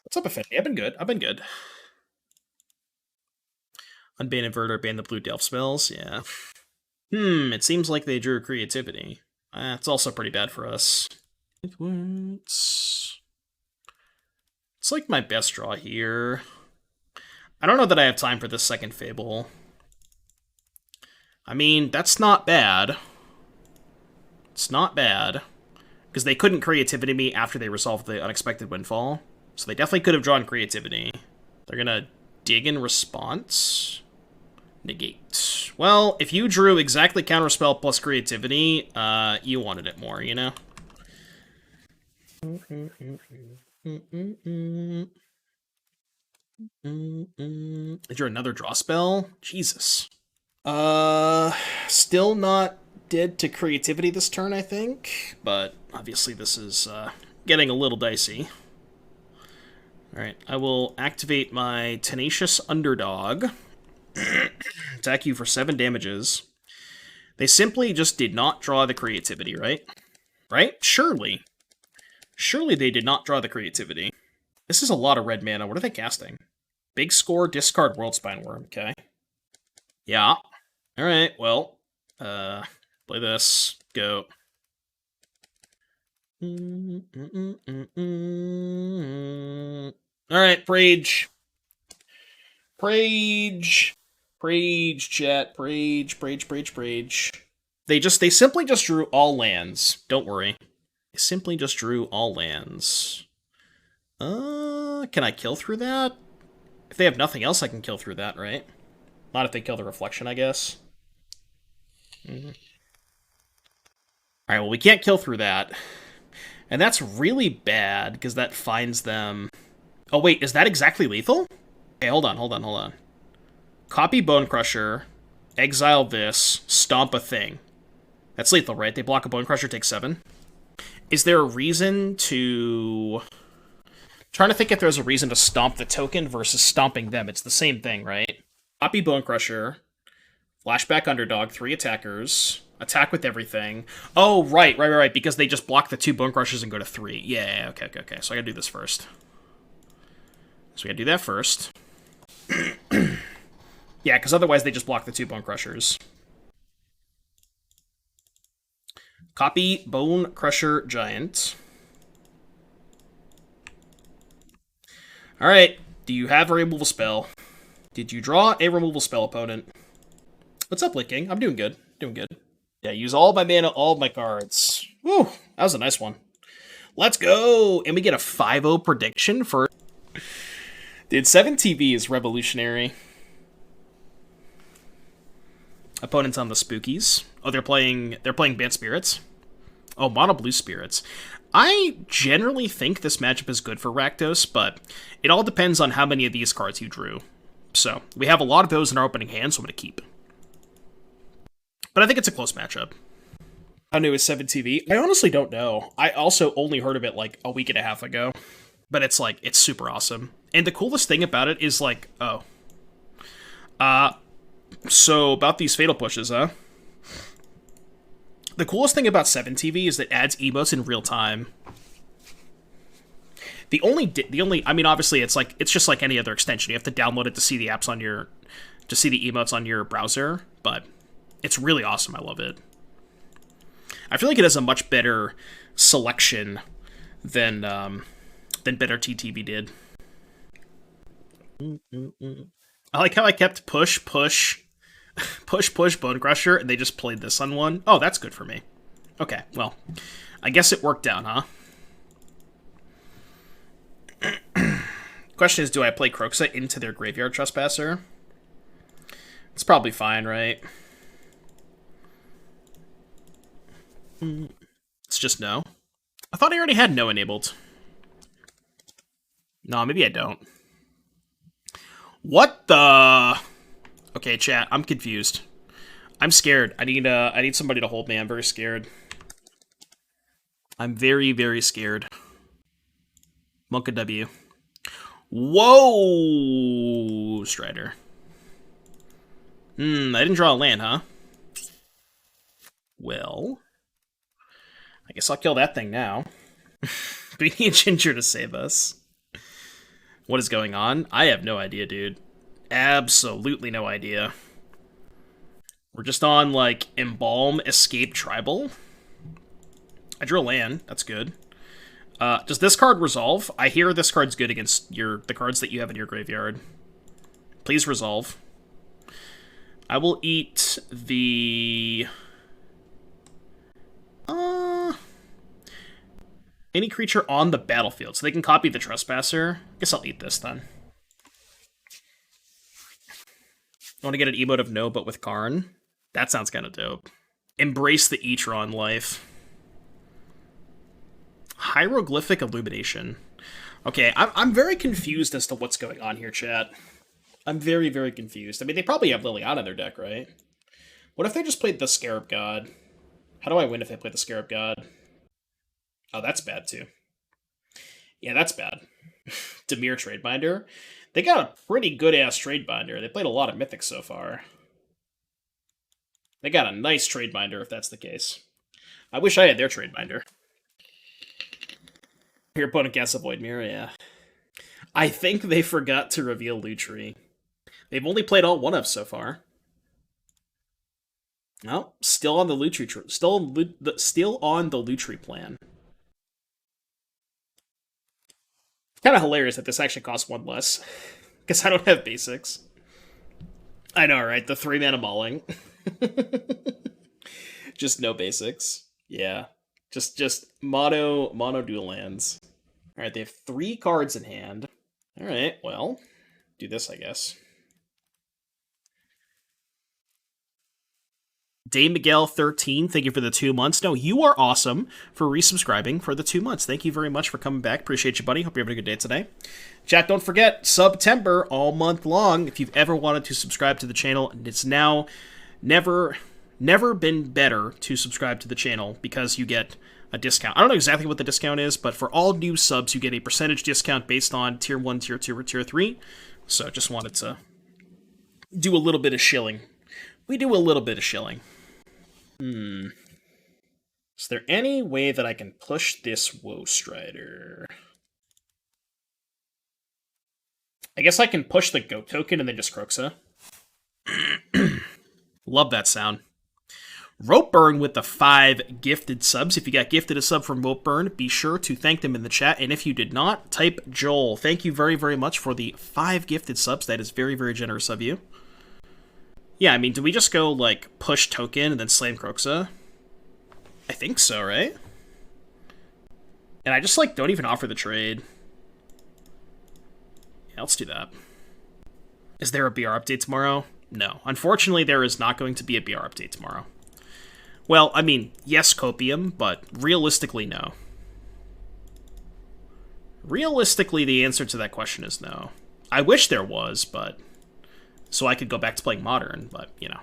What's up, Affinity? I've been good. Unban Inverter, ban the blue Delph spells, yeah. It seems like they drew Creativity. It's also pretty bad for us. It's like my best draw here. I don't know that I have time for this second Fable. I mean, that's not bad. It's not bad. Because they couldn't Creativity me after they resolved the Unexpected Windfall. So they definitely could have drawn Creativity. They're gonna dig in response. Negate. Well, if you drew exactly Counterspell plus Creativity, you wanted it more, you know? Is there another draw spell? Jesus. Still not dead to Creativity this turn, I think. But obviously this is getting a little dicey. Alright, I will activate my Tenacious Underdog. Attack you for 7 damages. They simply just did not draw the Creativity, right? Right? Surely. Surely they did not draw the Creativity. This is a lot of red mana. What are they casting? Big score, discard Worldspine Worm. Okay. Yeah. Alright, well. Play this. Go. Alright, Prage. Prage. Prage, chat. Prage. They simply just drew all lands. Don't worry. They simply just drew all lands. Can I kill through that? If they have nothing else, I can kill through that, right? Not if they kill the reflection, I guess. Alright, well, we can't kill through that. And that's really bad, because that finds them... Oh, wait, is that exactly lethal? Okay, hold on. Copy Bonecrusher, exile this, stomp a thing. That's lethal, right? They block a Bonecrusher, take 7. Is there a reason to... trying to think if there's a reason to stomp the token versus stomping them. It's the same thing, right? Copy Bonecrusher, flashback Underdog, 3 attackers, attack with everything. Oh, right, because they just block the 2 Bonecrushers and go to 3. Yeah, okay. So I gotta do this first. So we gotta do that first. Yeah, because otherwise they just block the 2 Bonecrushers. Copy Bonecrusher Giant. Alright, do you have a removal spell? Did you draw a removal spell, opponent? What's up, Licking? I'm doing good. Yeah, use all my mana, all of my cards. Woo, that was a nice one. Let's go! And we get a 5-0 prediction for... Dude, 7TV is revolutionary. Opponents on the Spookies. Oh, they're playing Bant Spirits. Oh, Mono Blue Spirits. I generally think this matchup is good for Rakdos, but it all depends on how many of these cards you drew. So, we have a lot of those in our opening hand, so I'm going to keep. But I think it's a close matchup. How new is 7TV? I honestly don't know. I also only heard of it like a week and a half ago. But it's like, it's super awesome. And the coolest thing about it is like, so about these Fatal Pushes, huh? The coolest thing about 7TV is that it adds emotes in real time. The only, I mean, obviously it's just like any other extension. You have to download it to see the apps on your, to see the emotes on your browser, but it's really awesome. I love it. I feel like it has a much better selection than better TTV did. I like how I kept push, Bonecrusher, and they just played this on one. Oh, that's good for me. Okay, well, I guess it worked out, huh? Question is, do I play Kroxa into their Graveyard Trespasser? It's probably fine, right? It's just no. I thought I already had no enabled. No, maybe I don't. What the... Okay, chat, I'm confused. I'm scared. I need somebody to hold me. I'm very scared. I'm very, very scared. Monka W. Whoa, Strider. I didn't draw a land, huh? Well, I guess I'll kill that thing now. We need Ginger to save us. What is going on? I have no idea, dude. Absolutely no idea. We're just on, like, Embalm, Escape, Tribal. I drew a land. That's good. Does this card resolve? I hear this card's good against the cards that you have in your graveyard. Please resolve. I will eat the... any creature on the battlefield, so they can copy the Trespasser. I guess I'll eat this, then. I want to get an emote of no, but with Karn. That sounds kind of dope. Embrace the Etron life. Hieroglyphic Illumination. Okay, I'm very confused as to what's going on here, chat. I'm very, very confused. I mean, they probably have Liliana in their deck, right? What if they just played the Scarab God? How do I win if they play the Scarab God? Oh, that's bad, too. Yeah, that's bad. Dimir Tradebinder. They got a pretty good-ass Tradebinder. They played a lot of Mythics so far. They got a nice Tradebinder, if that's the case. I wish I had their Tradebinder. Your opponent casts a Void Mirror, yeah. I think they forgot to reveal Lutri. They've only played all one of so far. No, still on the Lutri, still on the Lutri plan. Kind of hilarious that this actually costs 1 less, because I don't have basics. I know, right? The 3-mana mauling. Just no basics. Yeah. Just mono dual lands. Alright, they have 3 cards in hand. Alright, well, do this, I guess. Day Miguel 13, thank you for the 2 months. No, you are awesome for resubscribing for the 2 months. Thank you very much for coming back. Appreciate you, buddy. Hope you're having a good day today. Chat, don't forget, September all month long. If you've ever wanted to subscribe to the channel, it's now never been better to subscribe to the channel because you get a discount. I don't know exactly what the discount is, but for all new subs, you get a percentage discount based on Tier 1, Tier 2, or Tier 3. So just wanted to do a little bit of shilling. We do a little bit of shilling. Is there any way that I can push this Woe Strider? I guess I can push the Goat token and then just Kroxa. Love that sound. Ropeburn with the 5 gifted subs. If you got gifted a sub from Ropeburn, be sure to thank them in the chat. And if you did not, type Joel. Thank you very, very much for the 5 gifted subs. That is very, very generous of you. Yeah, I mean, do we just go, like, push token and then slam Kroxa? I think so, right? And I just, like, don't even offer the trade. Yeah, let's do that. Is there a BR update tomorrow? No. Unfortunately, there is not going to be a BR update tomorrow. Well, I mean, yes, Copium, but realistically, no. Realistically, the answer to that question is no. I wish there was, but... so I could go back to playing Modern, but, you know.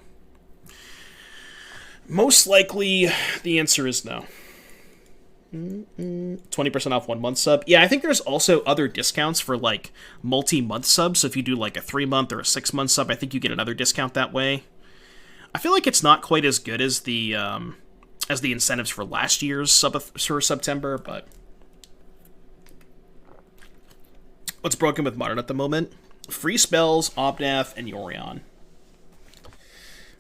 Most likely, the answer is no. 20% off 1 month sub. Yeah, I think there's also other discounts for, like, multi-month subs. So if you do, like, a 3-month or a 6-month sub, I think you get another discount that way. I feel like it's not quite as good as the incentives for last year's sub for September, but... what's broken with Modern at the moment? Free spells, Obnath, and Yorion.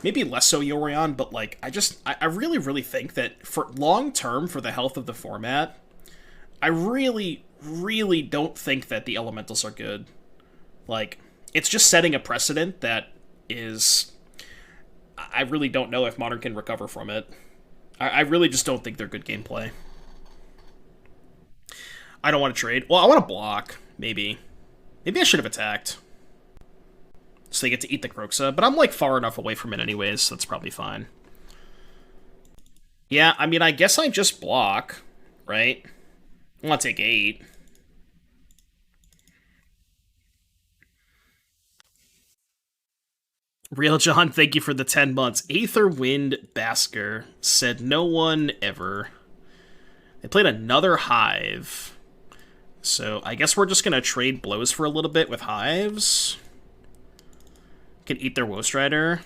Maybe less so Yorion, but, like, I really, really think that for long-term, for the health of the format, I really, really don't think that the Elementals are good. Like, it's just setting a precedent that is... I really don't know if Modern can recover from it. I really just don't think they're good gameplay. I don't want to trade. Well, I want to block, maybe. Maybe I should have attacked. So they get to eat the Kroxa, but I'm, like, far enough away from it anyways, so that's probably fine. Yeah, I mean, I guess I just block, right? I want to take 8. Real John, thank you for the 10 months. Aetherwind Basker said no one ever. They played another Hive. So I guess we're just going to trade blows for a little bit with Hives. Can eat their Woe Strider.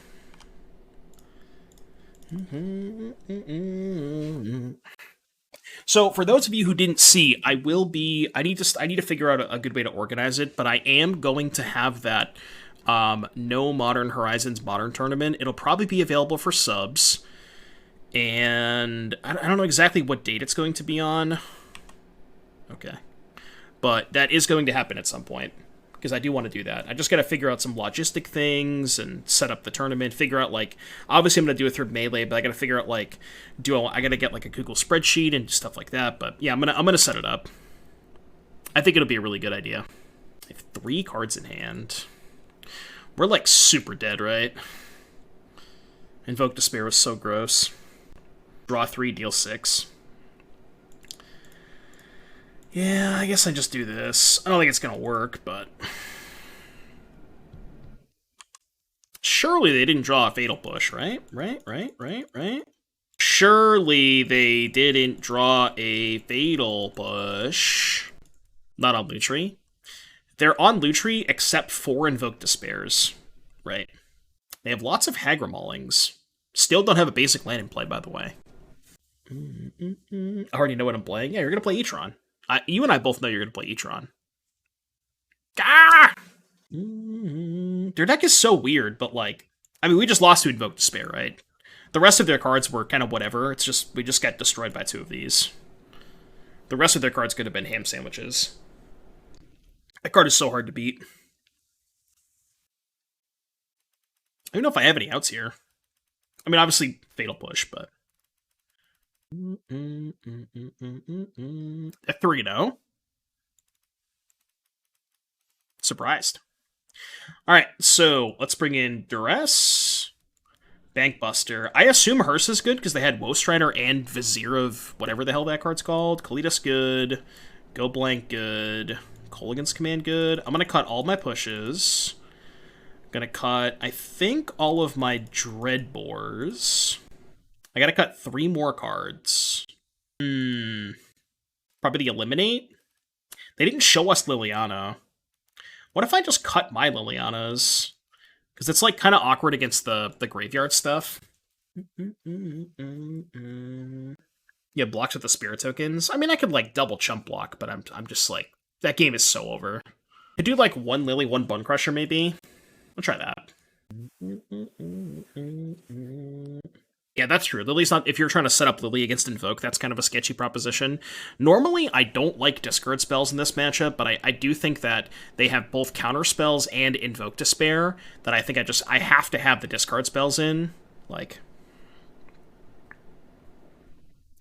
So for those of you who didn't see, I need to figure out a good way to organize it, but I am going to have that No Modern Horizons Modern Tournament. It'll probably be available for subs. And I don't know exactly what date it's going to be on. Okay. But that is going to happen at some point, because I do want to do that. I just got to figure out some logistic things and set up the tournament, figure out, like, obviously I'm going to do it through Melee, but I got to figure out, like, I got to get, like, a Google spreadsheet and stuff like that, but yeah, I'm going to set it up. I think it'll be a really good idea. I have 3 cards in hand. We're, like, super dead, right? Invoke Despair was so gross. Draw 3, deal 6. Yeah, I guess I just do this. I don't think it's gonna work, but... surely they didn't draw a Fatal Push, right? Right? Surely they didn't draw a Fatal Push. Not on Lutri. They're on Lutri except for Invoke Despairs. Right. They have lots of Hagramaulings. Still don't have a basic land in play, by the way. I already know what I'm playing. Yeah, you're gonna play Etron. You and I both know you're going to play Etron. Ah! Their deck is so weird, but, like... I mean, we just lost to Invoke Despair, right? The rest of their cards were kind of whatever. It's just... we just got destroyed by 2 of these. The rest of their cards could have been ham sandwiches. That card is so hard to beat. I don't know if I have any outs here. I mean, obviously, Fatal Push, but... A 3-0. Surprised. All right, so let's bring in Duress, Bankbuster. I assume Hearse is good because they had Woestrider and Vizier of whatever the hell that card's called. Kalitas good. Go Blank good. Kolaghan's Command good. I'm going to cut all my pushes. I'm going to cut, I think, all of my Dreadbores. I got to cut 3 more cards. Probably the Eliminate. They didn't show us Liliana. What if I just cut my Lilianas? Because it's like kind of awkward against the graveyard stuff. Yeah, blocks with the spirit tokens. I mean, I could like double chump block, but I'm just like, that game is so over. I do like 1 Lily, 1 Bonecrusher maybe. I'll try that. Yeah, that's true. Lily's not, if you're trying to set up Lily against Invoke, that's kind of a sketchy proposition. Normally, I don't like discard spells in this matchup, but I do think that they have both counter spells and Invoke Despair, that I think I have to have the discard spells in. Like,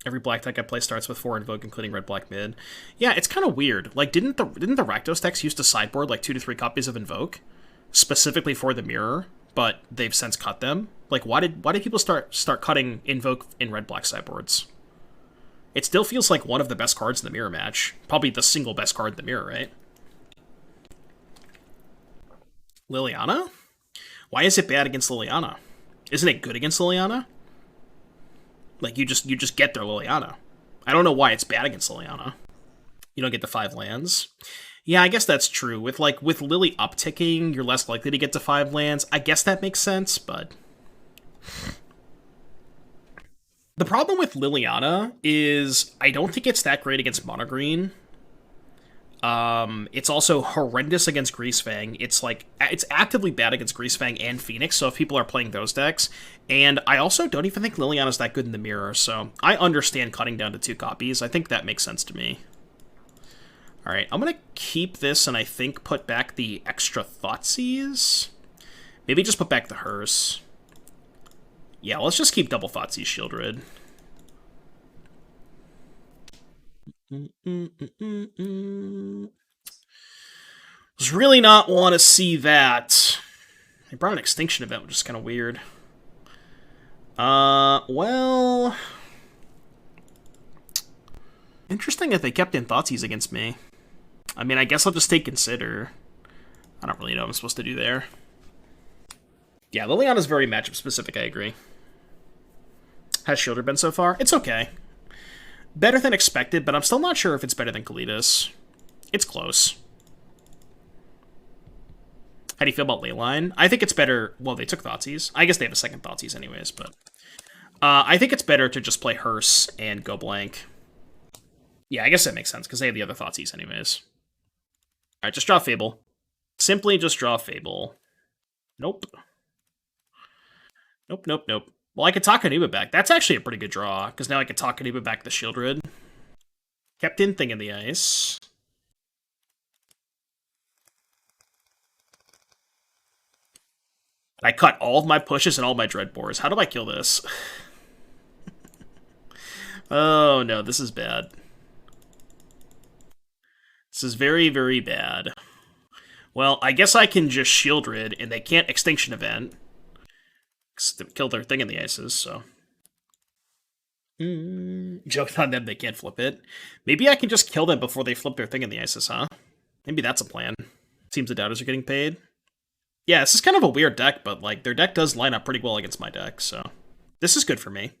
every black deck I play starts with 4 Invoke, including red, black, mid. Yeah, it's kind of weird. Like, didn't the Rakdos decks used to sideboard like 2 to 3 copies of Invoke, specifically for the Mirror, but they've since cut them? Like, why did people start cutting Invoke in red-black sideboards? It still feels like one of the best cards in the Mirror match. Probably the single best card in the Mirror, right? Liliana? Why is it bad against Liliana? Isn't it good against Liliana? Like, you just get their Liliana. I don't know why it's bad against Liliana. You don't get the 5 lands. Yeah, I guess that's true. With Lily upticking, you're less likely to get to 5 lands. I guess that makes sense, but the problem with Liliana is I don't think it's that great against mono green. It's also horrendous against Greasefang. It's actively bad against Greasefang and Phoenix, so if people are playing those decks. And I also don't even think Liliana's that good in the Mirror, so I understand cutting down to 2 copies. I think that makes sense to me. Alright, I'm gonna keep this and I think put back the extra Thoughtseize. Maybe just put back the Hearse. Yeah, let's just keep double Thoughtseize Sheoldred. Does really not want to see that. They brought an Extinction Event, which is kind of weird. Well, interesting that they kept in Thoughtseize against me. I mean, I guess I'll just take Consider. I don't really know what I'm supposed to do there. Yeah, Liliana's very matchup specific, I agree. How's Sheoldred been so far? It's okay. Better than expected, but I'm still not sure if it's better than Kalitas. It's close. How do you feel about Leyline? I think it's better... Well, they took Thoughtseize. I guess they have a second Thoughtseize anyways, but... I think it's better to just play Hearse and go blank. Yeah, I guess that makes sense, because they have the other Thoughtseize anyways. Alright, just draw Fable. Simply just draw Fable. Nope. Nope, nope, nope. Well, I could Takenuma back. That's actually a pretty good draw, because now I can Takenuma back the Sheoldred. Kept in Thing in the Ice. I cut all of my pushes and all my Dreadbores. How do I kill this? Oh no, this is bad. This is very, very bad. Well, I guess I can just Sheoldred, and they can't Extinction Event. Kill their Thing in the Ices, so... Joke on them, they can't flip it. Maybe I can just kill them before they flip their Thing in the Ices, huh? Maybe that's a plan. Seems the doubters are getting paid. Yeah, this is kind of a weird deck, but like their deck does line up pretty well against my deck, so... This is good for me.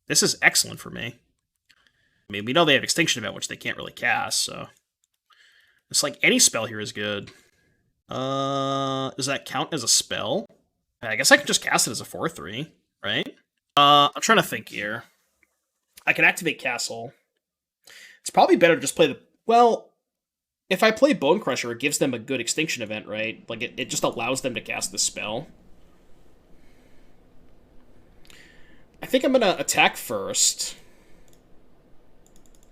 This is excellent for me. I mean, we know they have Extinction Event, which they can't really cast, so... It's like any spell here is good. Does that count as a spell? I guess I can just cast it as a 4/3, right? I'm trying to think here. I can activate Castle. It's probably better to just play the... Well, if I play Bonecrusher, it gives them a good Extinction Event, right? Like, it just allows them to cast this spell. I think I'm going to attack first.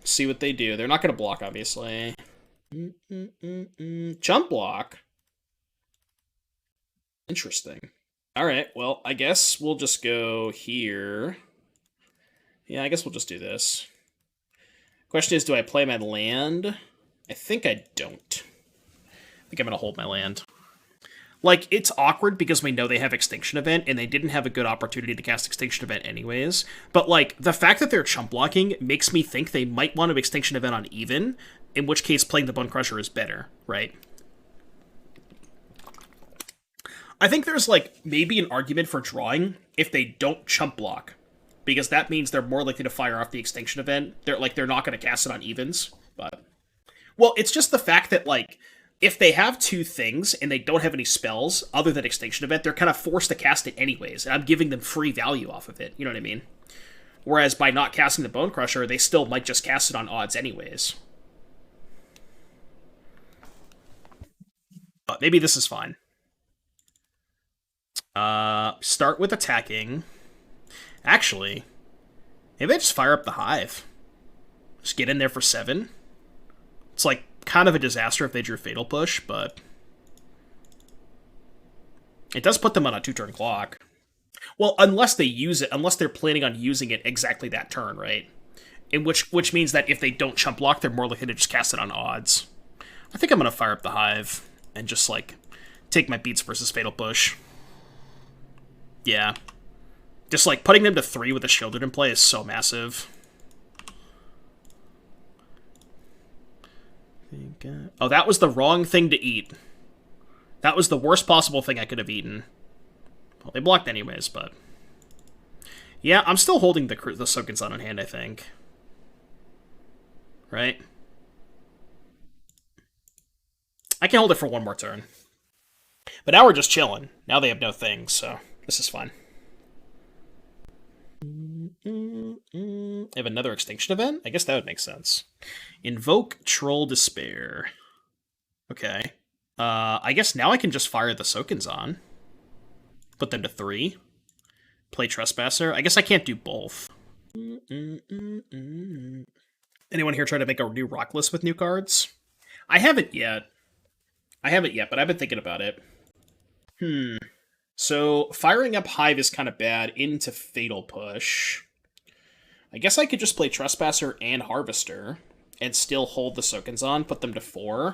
See what they do. They're not going to block, obviously. Jump block? Interesting. Alright, well, I guess we'll just go here. Yeah, I guess we'll just do this. Question is, do I play my land? I think I don't. think I'm going to hold my land. Like, it's awkward because we know they have Extinction Event, and they didn't have a good opportunity to cast Extinction Event anyways. But, like, the fact that they're chump blocking makes me think they might want to Extinction Event on even, in which case playing the Bonecrusher is better, right? I think there's, like, maybe an argument for drawing if they don't chump block, because that means they're more likely to fire off the Extinction Event. They're not going to cast it on evens, but... Well, it's just the fact that, like, if they have two things and they don't have any spells other than Extinction Event, they're kind of forced to cast it anyways, and I'm giving them free value off of it, you know what I mean? Whereas by not casting the Bonecrusher, they still might just cast it on odds anyways. But maybe this is fine. Start with attacking. Actually, maybe I just fire up the Hive. Just get in there for 7. It's like kind of a disaster if they drew Fatal Push, but it does put them on a 2-turn clock. Well, unless they use it, unless they're planning on using it exactly that turn, right? In which means that if they don't chump block, they're more likely to just cast it on odds. I think I'm gonna fire up the Hive and just like take my beats versus Fatal Push. Yeah. Just like putting them to 3 with a Sheoldred in play is so massive. Oh, that was the wrong thing to eat. That was the worst possible thing I could have eaten. Well, they blocked anyways, but... Yeah, I'm still holding the Sokenzan on hand, I think. Right? I can hold it for one more turn. But now we're just chilling. Now they have no things, so this is fine. I have another Extinction Event? I guess that would make sense. Invoke Despair. Okay. I guess now I can just fire the Sokenzan. Put them to 3. Play Trespasser. I guess I can't do both. Anyone here try to make a new rock list with new cards? I haven't yet. But I've been thinking about it. So, firing up Hive is kind of bad into Fatal Push. I guess I could just play Trespasser and Harvester and still hold the Sokenzan, put them to 4.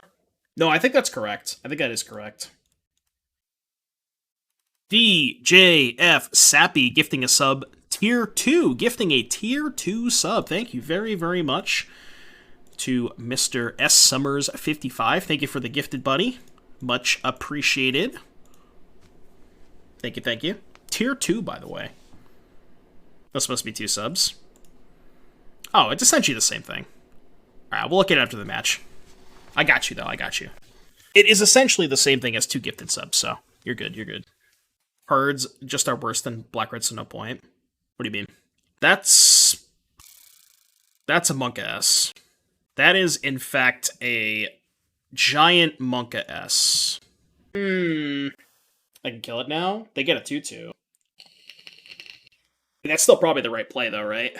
No, I think that's correct. I think that is correct. DJF Sappy gifting a sub. Tier 2, gifting a Tier 2 sub. Thank you very, very much to Mr. S. Summers 55. Thank you for the gifted, buddy. Much appreciated. Thank you, thank you. Tier 2, by the way. That's supposed to be 2 subs. Oh, it's essentially the same thing. Alright, we'll look at it after the match. I got you, though. I got you. It is essentially the same thing as 2 gifted subs, so you're good, you're good. Herds just are worse than Black Red, so no point. What do you mean? That's a Monka S. That is, in fact, a giant Monka S. I can kill it now? They get a 2-2. That's still probably the right play, though, right?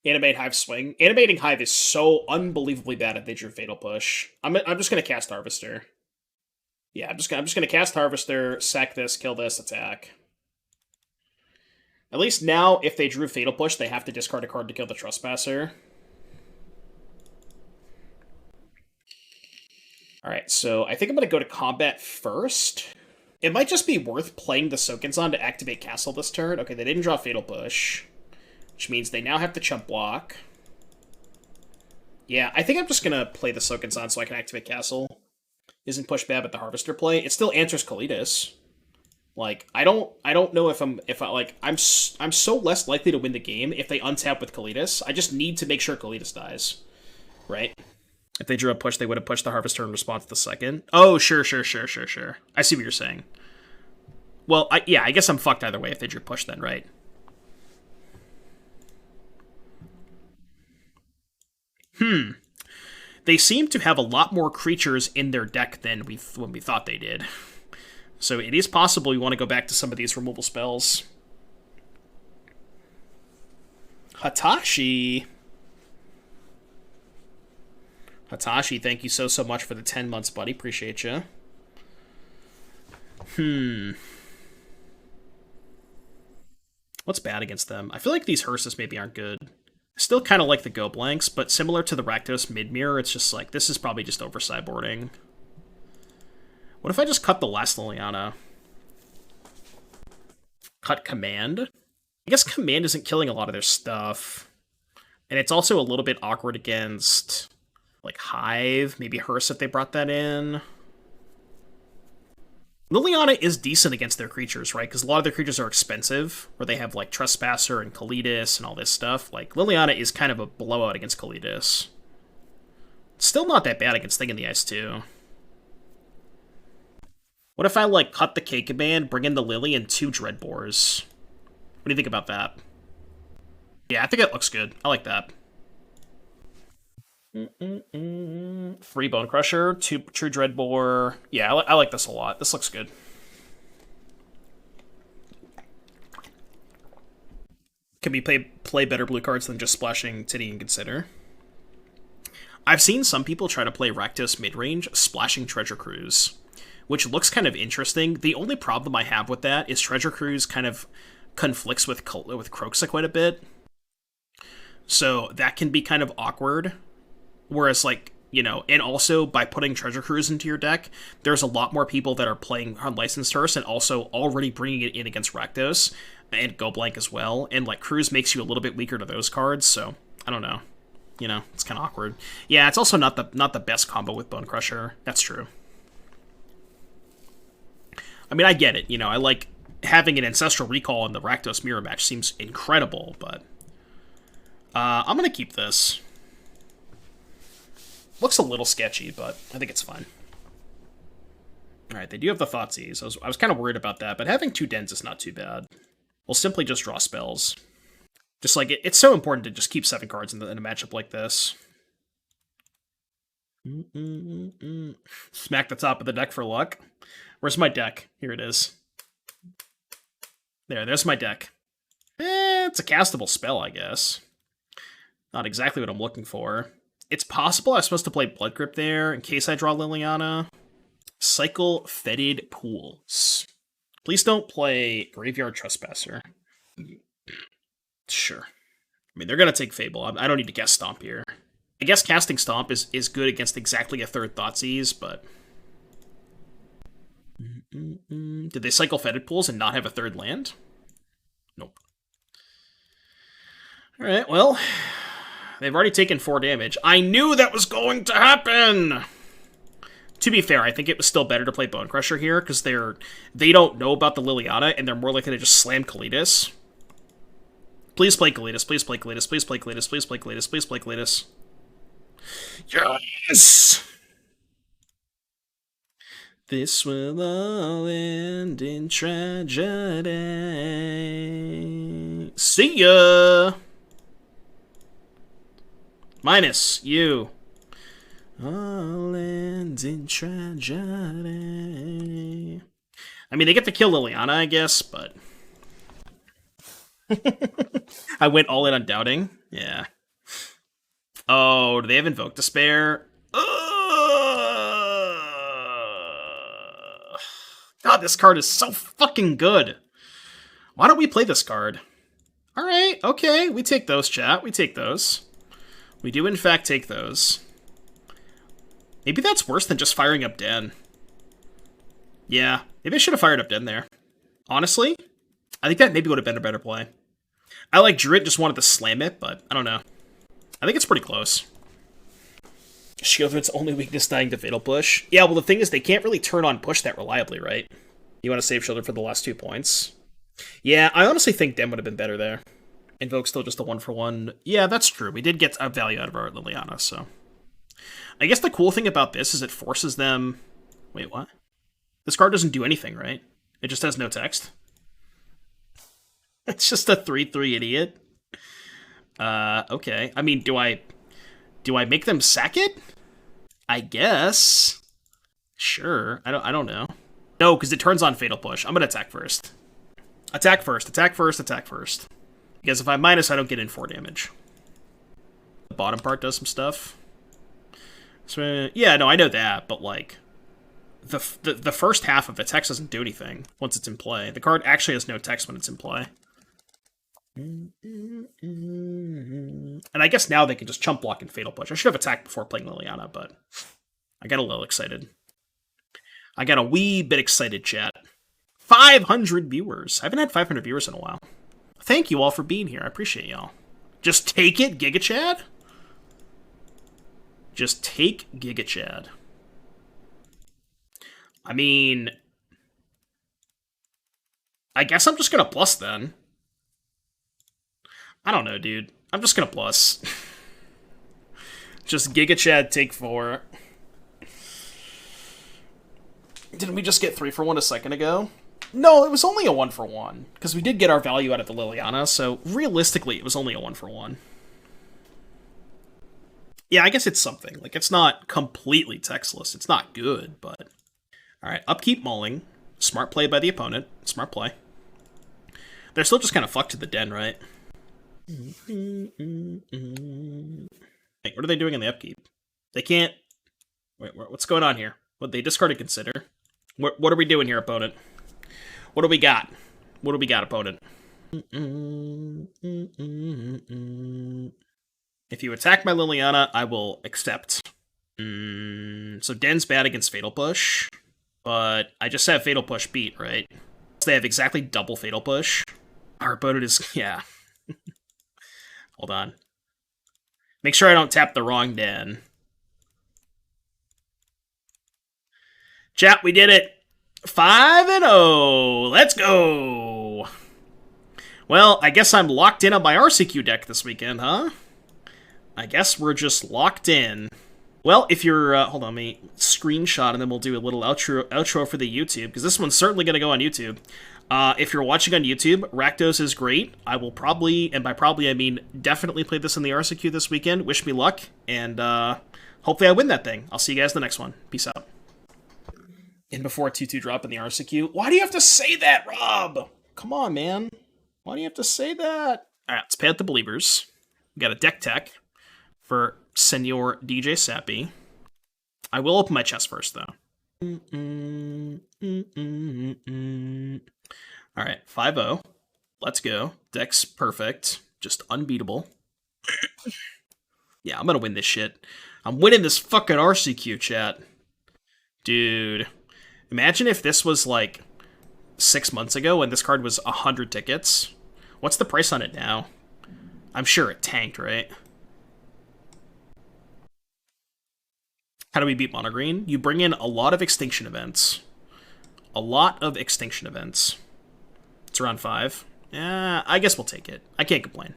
Animate Hive swing. Animating Hive is so unbelievably bad if they drew Fatal Push. I'm just going to cast Harvester. Yeah, I'm just going to cast Harvester, sack this, kill this, attack. At least now, if they drew Fatal Push, they have to discard a card to kill the Trespasser. Alright, so I think I'm going to go to combat first. It might just be worth playing the Sokenzan to activate Castle this turn. Okay, they didn't draw Fatal Push, which means they now have to chump block. Yeah, I think I'm just going to play the Sokenzan so I can activate Castle. Isn't push bad, but the Harvester play. It still answers Kalitas. Like, I don't know I'm so less likely to win the game if they untap with Kalitas. I just need to make sure Kalitas dies. Right? If they drew a push, they would have pushed the Harvester in response to the second. Oh, sure. I see what you're saying. Well, yeah, I guess I'm fucked either way if they drew push then, right? They seem to have a lot more creatures in their deck than when we thought they did. So it is possible we want to go back to some of these removal spells. Hatashi, thank you so much for the 10 months, buddy. Appreciate you. What's bad against them? I feel like these Hearses maybe aren't good. Still kind of like the Go Blanks, but similar to the Rakdos mid-mirror, it's just like, this is probably just over sideboarding. What if I just cut the last Liliana? Cut Command? I guess Command isn't killing a lot of their stuff. And it's also a little bit awkward against, like, Hive. Maybe Hearse if they brought that in. Liliana is decent against their creatures, right? Because a lot of their creatures are expensive, where they have, like, Trespasser and Kalitas and all this stuff. Like, Liliana is kind of a blowout against Kalitas. Still not that bad against Thing in the Ice, too. What if I, like, cut the K command, bring in the Lily, and 2 Dreadbores? What do you think about that? Yeah, I think it looks good. I like that. Free Bonecrusher, 2 True Dreadbore. Yeah, I like this a lot. This looks good. Can we play better blue cards than just splashing Titty and Consider? I've seen some people try to play Rakdos midrange, splashing Treasure Cruise, which looks kind of interesting. The only problem I have with that is Treasure Cruise kind of conflicts with Kroxa quite a bit. So that can be kind of awkward. Whereas, like, you know, and also by putting Treasure Cruise into your deck, there's a lot more people that are playing Unlicensed Hearse and also already bringing it in against Rakdos and Go Blank as well. And, like, Cruise makes you a little bit weaker to those cards, so I don't know. You know, it's kind of awkward. Yeah, it's also not the best combo with Bonecrusher. That's true. I mean, I get it. You know, I like having an Ancestral Recall in the Rakdos Mirror match seems incredible, but I'm going to keep this. Looks a little sketchy, but I think it's fine. Alright, they do have the Thoughtseize. I was kind of worried about that, but having 2 Dens is not too bad. We'll simply just draw spells. Just like, it's so important to just keep 7 cards in a matchup like this. Smack the top of the deck for luck. Where's my deck? Here it is. There's my deck. It's a castable spell, I guess. Not exactly what I'm looking for. It's possible I was supposed to play Blood Crypt there in case I draw Liliana. Cycle Fetid Pools. Please don't play Graveyard Trespasser. Sure. I mean, they're going to take Fable. I don't need to guess Stomp here. I guess casting Stomp is good against exactly a 3rd Thoughtseize, but... Did they cycle Fetid Pools and not have a 3rd land? Nope. Alright, well... They've already taken 4 damage. I knew that was going to happen! To be fair, I think it was still better to play Bonecrusher here, because they don't know about the Liliana, and they're more likely to just slam Kalitas. Please play Kalitas, please play Kalitas, please play Kalitas, please play Kalitas, please play Kalitas. Yes! This will all end in tragedy. See ya! Minus you. All ends in tragedy. I mean, they get to kill Liliana, I guess, but... I went all in on Doubting. Yeah. Oh, do they have Invoke Despair? God, this card is so fucking good. Why don't we play this card? Alright, okay. We take those, chat. We take those. We do, in fact, take those. Maybe that's worse than just firing up Den. Yeah, maybe I should have fired up Den there. Honestly, I think that maybe would have been a better play. I like Druid just wanted to slam it, but I don't know. I think it's pretty close. Sheoldred's only weakness dying to Fatal Push. Yeah, well, the thing is, they can't really turn on push that reliably, right? You want to save Sheoldred for the last 2 points? Yeah, I honestly think Den would have been better there. Invoke's still just a 1-for-1. Yeah, that's true. We did get a value out of our Liliana, so... I guess the cool thing about this is it forces them... Wait, what? This card doesn't do anything, right? It just has no text. It's just a 3/3 idiot. Okay. I mean, do I make them sack it? I guess. Sure. I don't know. No, because it turns on Fatal Push. I'm gonna attack first. Attack first, attack first, attack first. Because if I minus, I don't get in 4 damage. The bottom part does some stuff. So, yeah, no, I know that, but, like, the first half of the text doesn't do anything once it's in play. The card actually has no text when it's in play. And I guess now they can just chump block and Fatal Push. I should have attacked before playing Liliana, but I got a little excited. I got a wee bit excited, chat. 500 viewers. I haven't had 500 viewers in a while. Thank you all for being here. I appreciate y'all. Just take it, Giga Chad. Just take Giga Chad. I mean, I guess I'm just gonna plus then. I don't know, dude. I'm just gonna plus. Just Giga Chad take 4. Didn't we just get 3 for 1 a second ago? No, it was only a 1 for 1. Because we did get our value out of the Liliana, so realistically it was only a 1 for 1. Yeah, I guess it's something. Like, it's not completely textless. It's not good, but... Alright, upkeep mauling. Smart play by the opponent. Smart play. They're still just kind of fucked to the den, right? Hey, what are they doing in the upkeep? They can't... Wait, what's going on here? What, they discarded Consider? What are we doing here, opponent? What do we got? What do we got, opponent? If you attack my Liliana, I will accept. So Den's bad against Fatal Push, but I just have Fatal Push beat, right? So they have exactly double Fatal Push. Our opponent is... yeah. Hold on. Make sure I don't tap the wrong Den. Chat, we did it! 5-0! Let's go! Well, I guess I'm locked in on my RCQ deck this weekend, huh? I guess we're just locked in. Well, if you're... hold on, let me screenshot and then we'll do a little outro for the YouTube, because this one's certainly going to go on YouTube. If you're watching on YouTube, Rakdos is great. I will probably, and by probably I mean definitely play this in the RCQ this weekend. Wish me luck, and hopefully I win that thing. I'll see you guys in the next one. Peace out. In before a 2-2 drop in the RCQ. Why do you have to say that, Rob? Come on, man. Why do you have to say that? Alright, let's pay out the believers. We got a deck tech for Senor DJ Sappy. I will open my chest first, though. Alright, 5-0. Let's go. Deck's perfect. Just unbeatable. Yeah, I'm gonna win this shit. I'm winning this fucking RCQ, chat. Dude. Imagine if this was, like, 6 months ago and this card was 100 tickets. What's the price on it now? I'm sure it tanked, right? How do we beat Mono Green? You bring in a lot of Extinction Events. A lot of Extinction Events. It's around 5. Yeah, I guess we'll take it. I can't complain.